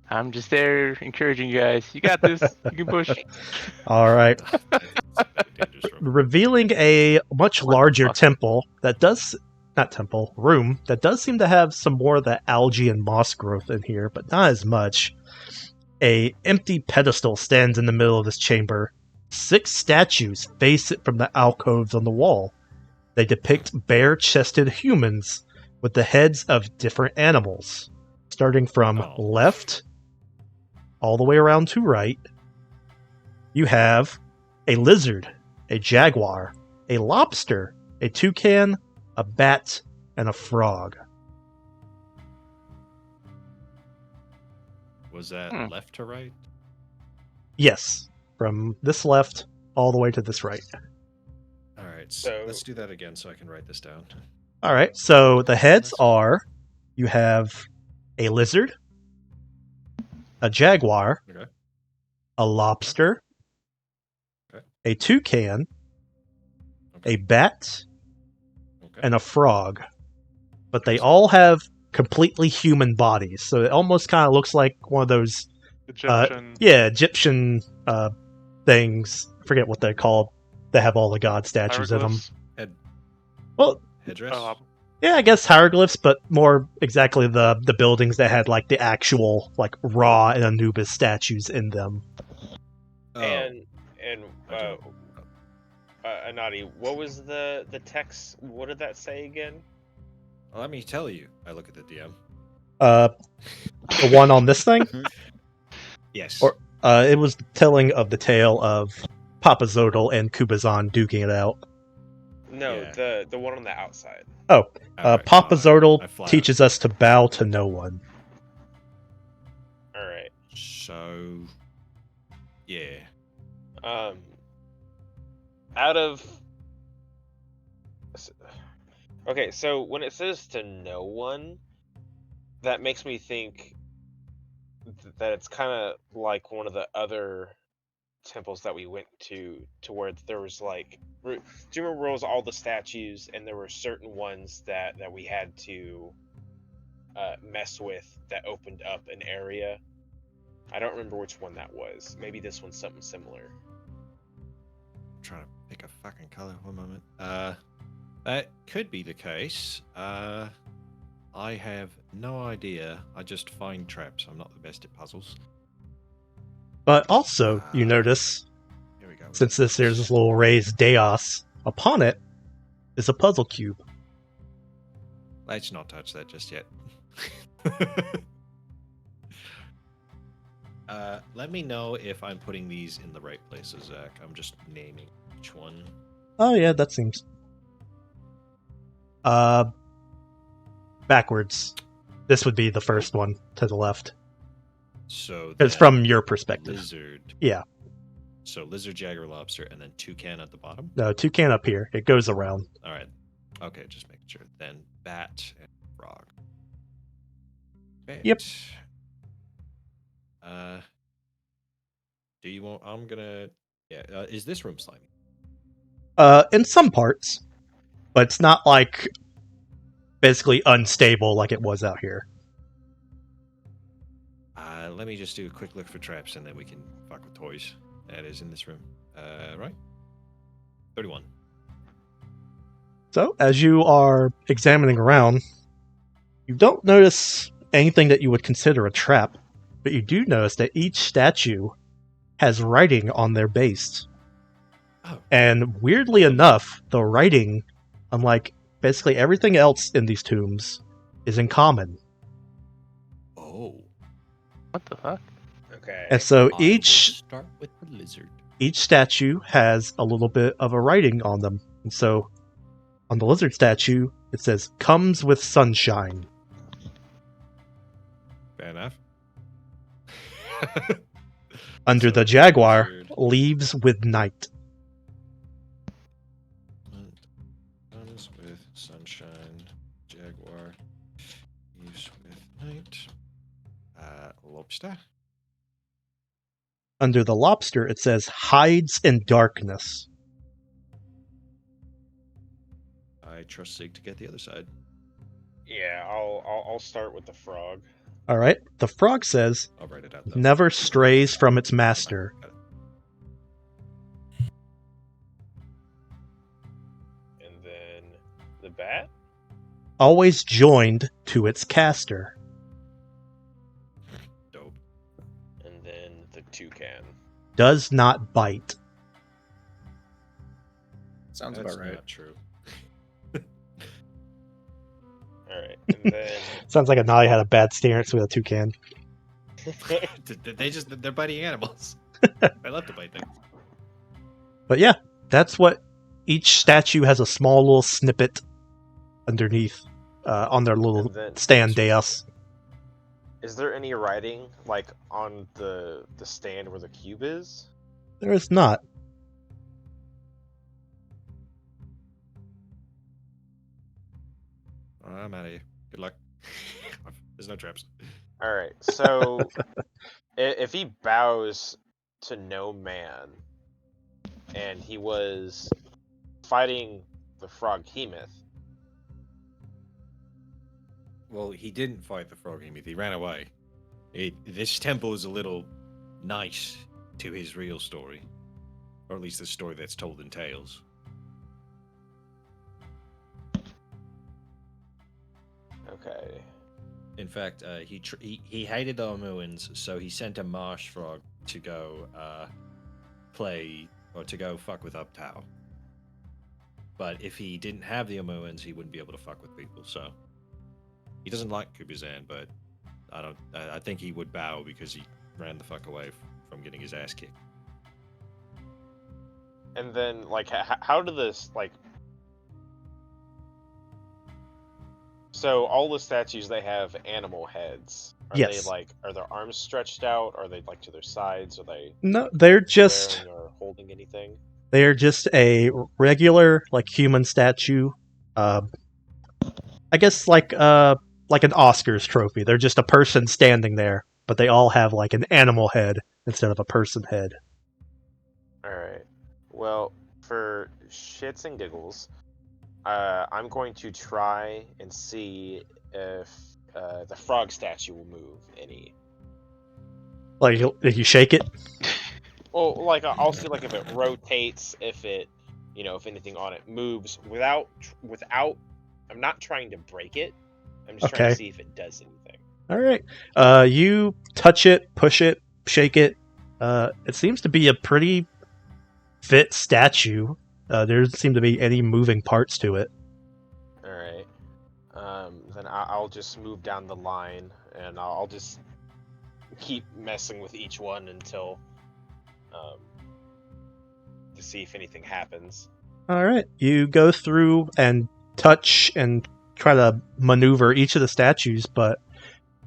I'm just there encouraging you guys. You got this. You can push. All right. Dangerous room. Revealing a much What the larger fuck? room that does seem to have some more of the algae and moss growth in here, but not as much. A empty pedestal stands in the middle of this chamber. 6 statues face it from the alcoves on the wall. They depict bare-chested humans with the heads of different animals, starting from Oh. left all the way around to right. You have a lizard, a jaguar, a lobster, a toucan, a bat, and a frog. Was that left to right? Yes, from this left all the way to this right. All right. So- Let's do that again so I can write this down. All right, so the heads are you have a lizard, a jaguar, Okay. a lobster, Okay. a toucan, Okay. a bat, Okay. and a frog. But they all have completely human bodies, so it almost kind of looks like one of those Egyptian. Egyptian things. I forget what they're called. They have all the god statues in them. hieroglyphs. Well, Headdress. Oh, yeah, I guess hieroglyphs, but more exactly the buildings that had like the actual like Ra and Anubis statues in them. Oh, And I don't know. Anadi, what was the text? What did that say again? Well, let me tell you. I look at the DM. The one on this thing, Yes. Or- it was telling of the tale of Papa Zodal and Kubazan duking it out. No, Yeah. the one on the outside. Alright, Papa I Zodal fly teaches us to bow to no one. All right. So, yeah. Out of. Okay, so when it says to no one, that makes me think that it's kind of like one of the other temples that we went to where there was like. Do you remember where it was all the statues and there were certain ones that we had to mess with that opened up an area? I don't remember which one that was. Maybe this one's something similar. I'm trying to pick a fucking color. One moment. That could be the case. I have no idea. I just find traps. I'm not the best at puzzles. But also, you notice, Here we go. since there's this little raised dais, upon it is a puzzle cube. Let's not touch that just yet. Let me know if I'm putting these in the right places, Zach. I'm just naming each one. Oh yeah, that seems. Backwards. This would be the first one to the left. So It's then from your perspective. lizard. Yeah. So lizard, jaguar, lobster, and then toucan at the bottom. No, toucan up here. It goes around. All right. Okay, just making sure. Then bat and frog. Yep. Do you want? I'm gonna. Yeah. Is this room slimy? In some parts, but it's not like basically unstable like it was out here. Let me just do a quick look for traps, and then we can fuck with toys. That is in this room. Right. 31. So, as you are examining around, you don't notice anything that you would consider a trap, but you do notice that each statue has writing on their base. Oh. And weirdly enough, the writing, unlike basically everything else in these tombs, is in common. Oh. What the fuck? Okay. And so I will each start with the lizard. statue has a little bit of a writing on them. And so on the lizard statue, it says, "Comes with sunshine." Fair enough. Under So, the jaguar, lizard "Leaves with night." comes with sunshine. Jaguar leaves with night. Lobster. Under the lobster, it says, "Hides in darkness." I trust Sig to get the other side. Yeah, I'll start with the frog. All right. The frog says, I'll write it out. Though. "Never strays from its master." Got it. And then the bat. "Always joined to its caster." Dope. And then the toucan. "Does not bite." Sounds That's about right. not true. All right, and then Sounds like Anali had a bad stance with a toucan. They're biting animals. I love to bite things. But yeah, that's what each statue has, a small little snippet underneath on their little And then- stand dais. is there any writing like on the stand where the cube is? There is not. I'm out of here. Good luck. There's no traps. All right. So if he bows to no man, and he was fighting the frog Hemoth, Well, he didn't fight the frog Hemoth. He ran away. This temple is a little nice to his real story, or at least the story that's told in tales. okay. In fact, he hated the Omuans, so he sent a marsh frog to go play or to go fuck with Uptow. But if he didn't have the Omuans, he wouldn't be able to fuck with people. So he doesn't like Kubizan, but I think he would bow because he ran the fuck away from getting his ass kicked. And then, like, how did this, like... So, all the statues, they have animal heads. Are Yes. they, like, are their arms stretched out? Are they, like, to their sides? Are they No, they're just wearing or holding anything? a regular like human statue. I guess like an Oscars trophy. They're just a person standing there, but they all have like an animal head instead of a person head. Alright. Well, for shits and giggles, I'm going to try and see if the frog statue will move any. Like you shake it. Well, like, I'll see, like, if it rotates, if it, if anything on it moves without, I'm not trying to break it. I'm just trying Okay. to see if it does anything. All right. You touch it, push it, shake it. It seems to be a pretty fit statue. There doesn't seem to be any moving parts to it. Alright. Then I'll just move down the line, and I'll just keep messing with each one until, to see if anything happens. All right. You go through and touch and try to maneuver each of the statues, but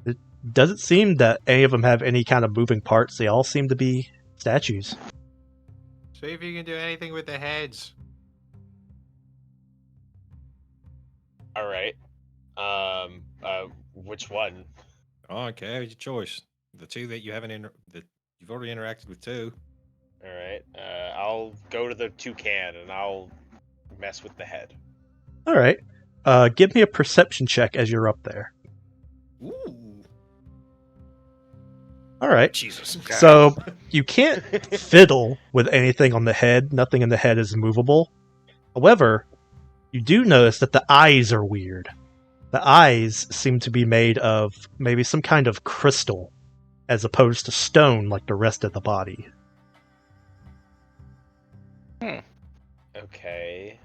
it doesn't seem that any of them have any kind of moving parts. They all seem to be statues. See if you can do anything with the heads. Alright. Which one? Okay, your choice. The two that you haven't that you've already interacted with two. Alright. I'll go to the toucan, and I'll mess with the head. All right. Give me a perception check as you're up there. Ooh. All right. Jesus. So you can't fiddle with anything on the head. Nothing in the head is movable. However, you do notice that the eyes are weird. The eyes seem to be made of maybe some kind of crystal, as opposed to stone like the rest of the body. Okay.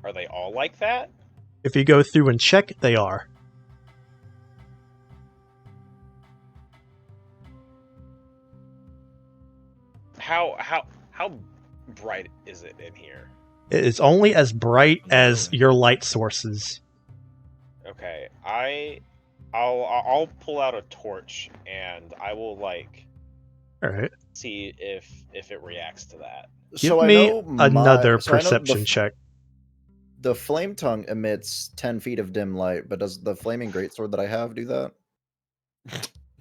Are they all like that? If you go through and check, they are. How bright is it in here? It is only as bright as your light sources. Okay, I'll pull out a torch, and I will, like, All right. see if it reacts to that. Give So me I know another so I know perception check. The flame tongue emits 10 feet of dim light, but does the flaming greatsword that I have do that?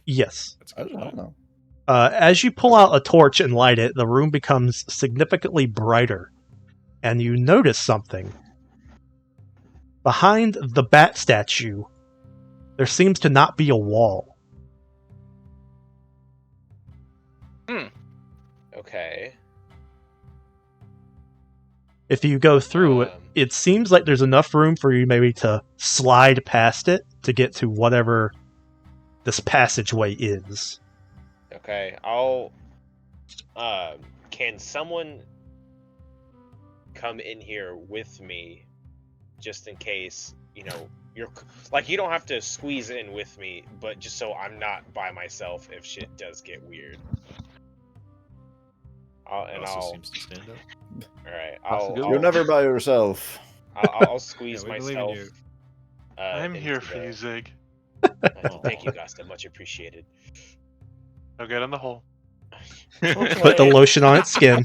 Yes. That's I don't know. As you pull out a torch and light it, the room becomes significantly brighter. And you notice something. Behind the bat statue, there seems to not be a wall. Okay. If you go through it, it seems like there's enough room for you maybe to slide past it to get to whatever this passageway is. Okay, I'll. Can someone come in here with me, just in case? You're like, you don't have to squeeze in with me, but just so I'm not by myself if shit does get weird. Also seems to stand up. All right, Possibility. You're never by yourself. I'll squeeze Yeah, we believe in myself. you. I'm here into for the- you, Zig. Thank you, Gusta. Much appreciated. Now get in the hole. Put the lotion on its skin.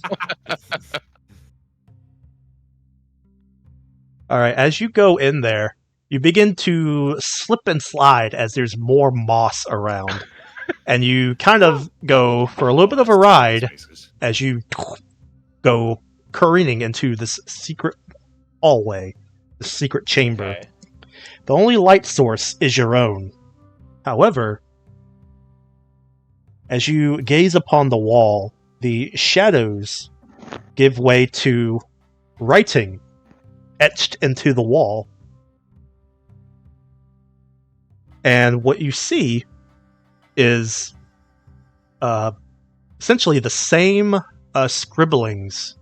All right, as you go in there, you begin to slip and slide as there's more moss around. And you kind of go for a little bit of a ride as you go careening into this secret hallway, the secret chamber. Okay. The only light source is your own. However, as you gaze upon the wall, the shadows give way to writing etched into the wall. And what you see is essentially the same scribblings,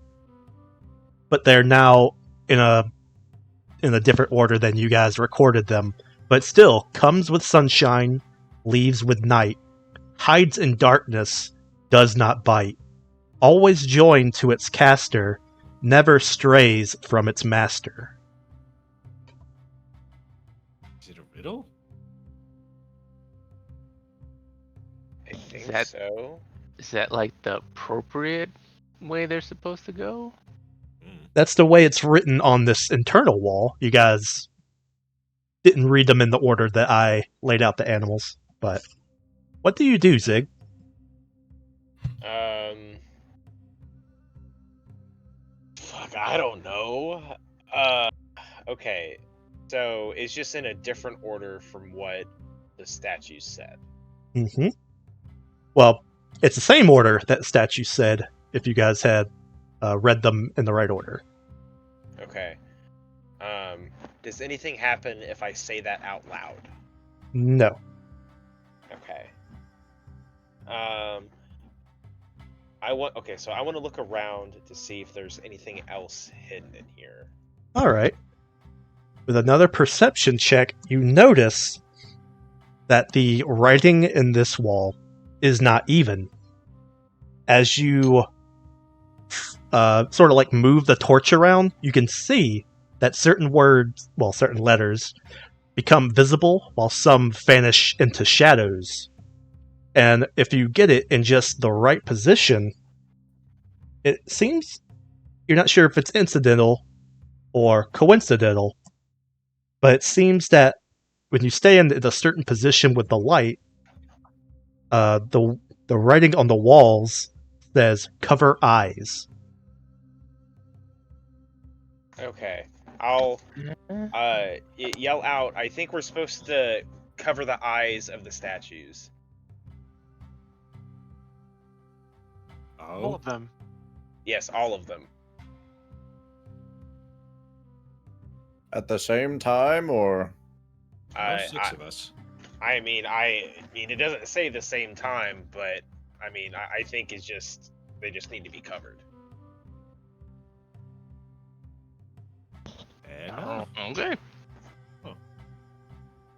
but they're now in a different order than you guys recorded them. But still, comes with sunshine, leaves with night, hides in darkness, does not bite, always joined to its caster, never strays from its master. Is it a riddle? I think that- so. Is that like the appropriate way they're supposed to go? That's the way it's written on this internal wall. You guys didn't read them in the order that I laid out the animals. But what do you do, Zig? Fuck, I don't know. Okay. So it's just in a different order from what the statue said. Mm-hmm. Well, it's the same order that statue said if you guys had read them in the right order. Okay. Does anything happen if I say that out loud? No. Okay. So I want to look around to see if there's anything else hidden in here. All right. With another perception check, you notice that the writing in this wall is not even. As you sort of like move the torch around, you can see that certain words, well, certain letters, become visible while some vanish into shadows. And if you get it in just the right position, it seems you're not sure if it's incidental or coincidental, but it seems that when you stay in a certain position with the light, the writing on the walls says "cover eyes." Okay. I'll yell out. I think we're supposed to cover the eyes of the statues. All Oh, of them. Yes, all of them. At the same time, or well, six of us. I mean, it doesn't say the same time, but I mean, I think it's just they just need to be covered. And Oh, okay.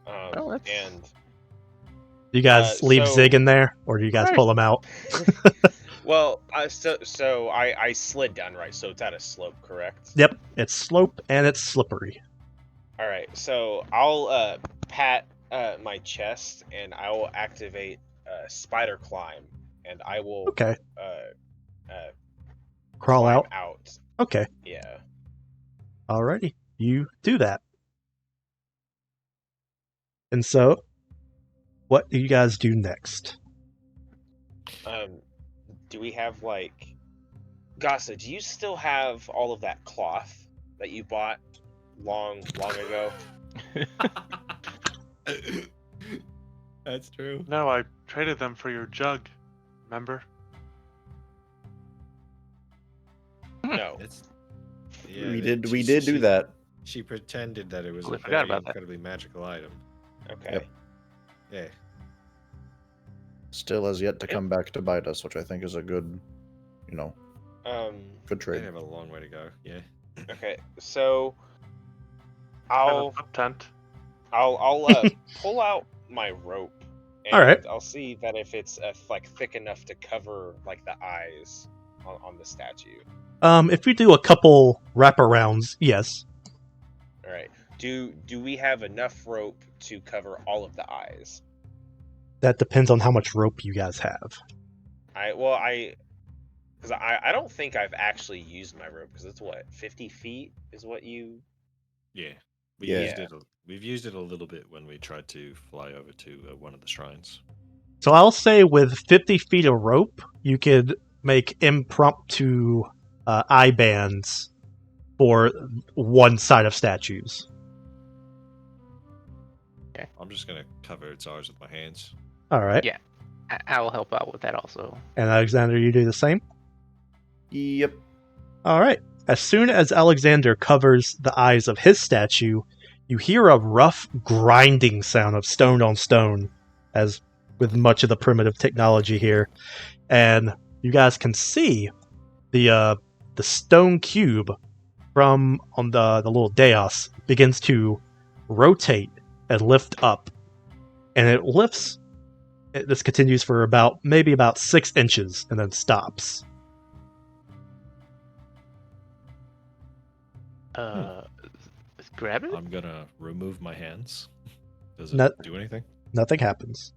Well, that's- Do you guys leave so- Zig in there, or do you guys Right. pull him out? Well, so I slid down, right? So it's at a slope, correct? Yep, it's slope and it's slippery. All right. So I'll pat my chest and I will activate spider climb, and I will Okay, crawl climb out. out. Okay, Yeah. alrighty, you do that. And so, what do you guys do next? Do we have like, Gasa? Do you still have all of that cloth that you bought long ago? That's true. No, I traded them for your jug. Remember? No. It's, we did do that. She pretended that it was Oh, I a forgot very about that. incredibly magical item. Okay. Yep. Yeah. Still has yet to come back to bite us, which I think is a good, good They trade. have a long way to go. Yeah. Okay. So I have a I'll foot tent. pull out my rope. And All right. I'll see that if it's like thick enough to cover like the eyes on the statue. If we do a couple wraparounds, yes. All right. Do we have enough rope to cover all of the eyes? That depends on how much rope you guys have. Because I don't think I've actually used my rope, because it's what, 50 feet is what you Yeah, Yeah. we've used it a little bit when we tried to fly over to one of the shrines. So I'll say with 50 feet of rope, you could make impromptu eye bands for one side of statues. I'm just gonna cover its eyes with my hands. All right. Yeah. I will help out with that also. And Alexander, you do the same? Yep. All right. As soon as Alexander covers the eyes of his statue, you hear a rough grinding sound of stone on stone, as with much of the primitive technology here. And you guys can see the stone cube from on the little dais begins to rotate and lift up. And it lifts. This continues for maybe about 6 inches and then stops. Grab it. I'm gonna remove my hands. Does it No- do anything? Nothing happens.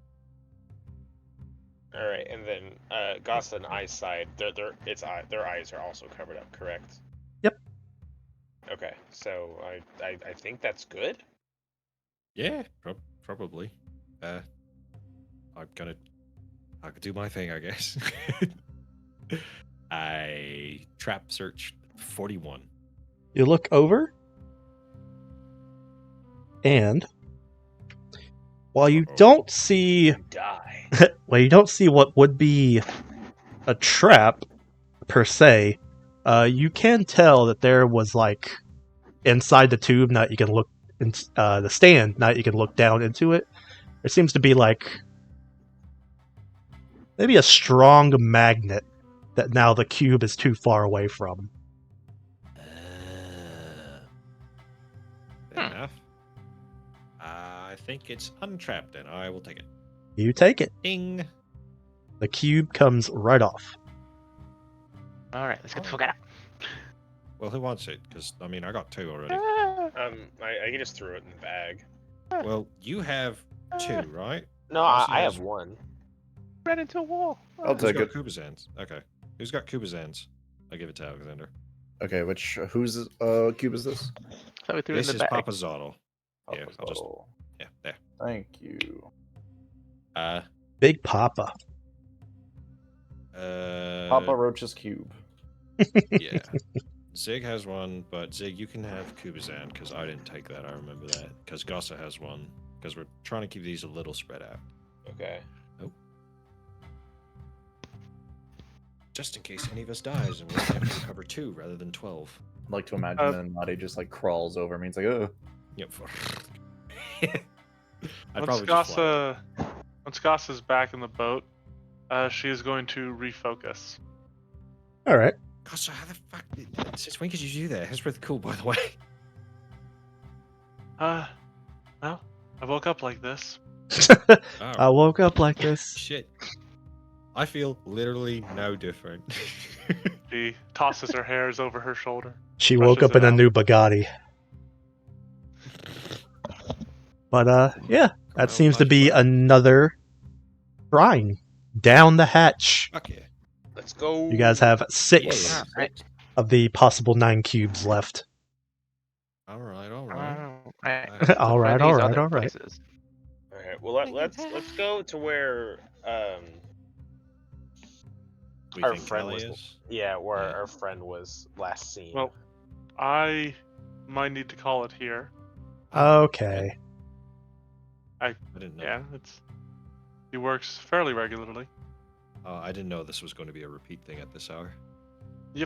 All right, and then Goss and I's side, their eyes are also covered up, correct? Yep. Okay, so I think that's good. Yeah, probably. I could do my thing, I guess. I trap search 41. You look over, and while you don't see Die. you don't see what would be a trap per se, you can tell that there was like inside the tube. Now you can look in the stand. Now you can look down into it. There seems to be like maybe a strong magnet that now the cube is too far away from. Fair enough. I think it's untrapped, and I will take it. You take it. Ding. The cube comes right off. All right, let's get the fuck out. Well, who wants it? Because I mean, I got 2 already. I just threw it in the bag. Well, you have 2, right? No, Marcy I has- have one. Ran into a wall. I'll Who's take got it. Kubazans? Okay. Who's got Kubazans? I give it to Alexander. Okay, whose cube is this? So we threw This it in is the bag. Papa Zottle. Yeah, I'll just Oh, yeah, there. thank you. Big Papa. Papa Roach's cube. Yeah. Zig has one, but Zig, you can have Kubazan because I didn't take that. I remember that because Gossa has one because we're trying to keep these a little spread out. Okay. Just in case any of us dies and we have to recover 2 rather than 12. I'd like to imagine that Nadi just like crawls over me. It's like, oh. Yep. Once Gassa's back in the boat, she is going to refocus. All right. Gossa, how the fuck? Since when could you do that? That's really cool, by the way. Well, I woke up like this. I woke up like this. Shit. I feel literally no different. She tosses her hairs over her shoulder. She woke Brushes up in it a out. new Bugatti. But yeah, that seems to be another shrine down the hatch. Fuck yeah. Let's go. You guys have 6 Yeah. Right. of the possible 9 cubes left. All right. all Where right, are all these right, other all right. places? All right. Well, let's go to where We our think friend Kelly was. is. Yeah, where Yeah. our friend was last seen. Well, I might need to call it here. Okay. I didn't know. Yeah, he works fairly regularly. I didn't know this was going to be a repeat thing at this hour.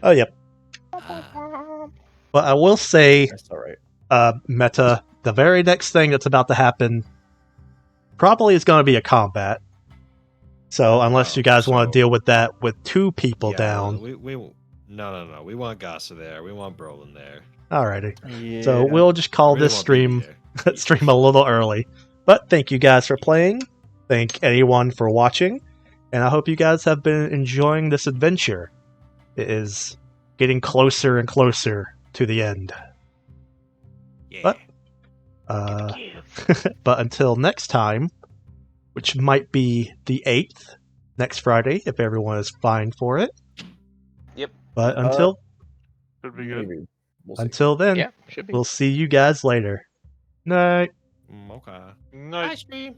Oh, yep. But I will say, That's all right. Meta, the very next thing that's about to happen probably is going to be a combat. So unless you guys want to deal with that with 2 people down. No. We want Gossa there. We want Brolin there. Alrighty. Yeah. So we'll just call We really this want Baby stream there. stream a little early. But thank you guys for playing. Thank anyone for watching. And I hope you guys have been enjoying this adventure. It is getting closer and closer to the end. Yeah. But but until next time, which might be the 8th, next Friday, if everyone is fine for it. Yep. But until Should be good. Maybe. We'll see. Until then, Yeah, should be. we'll see you guys later. Night. Okay. No, Ice cream.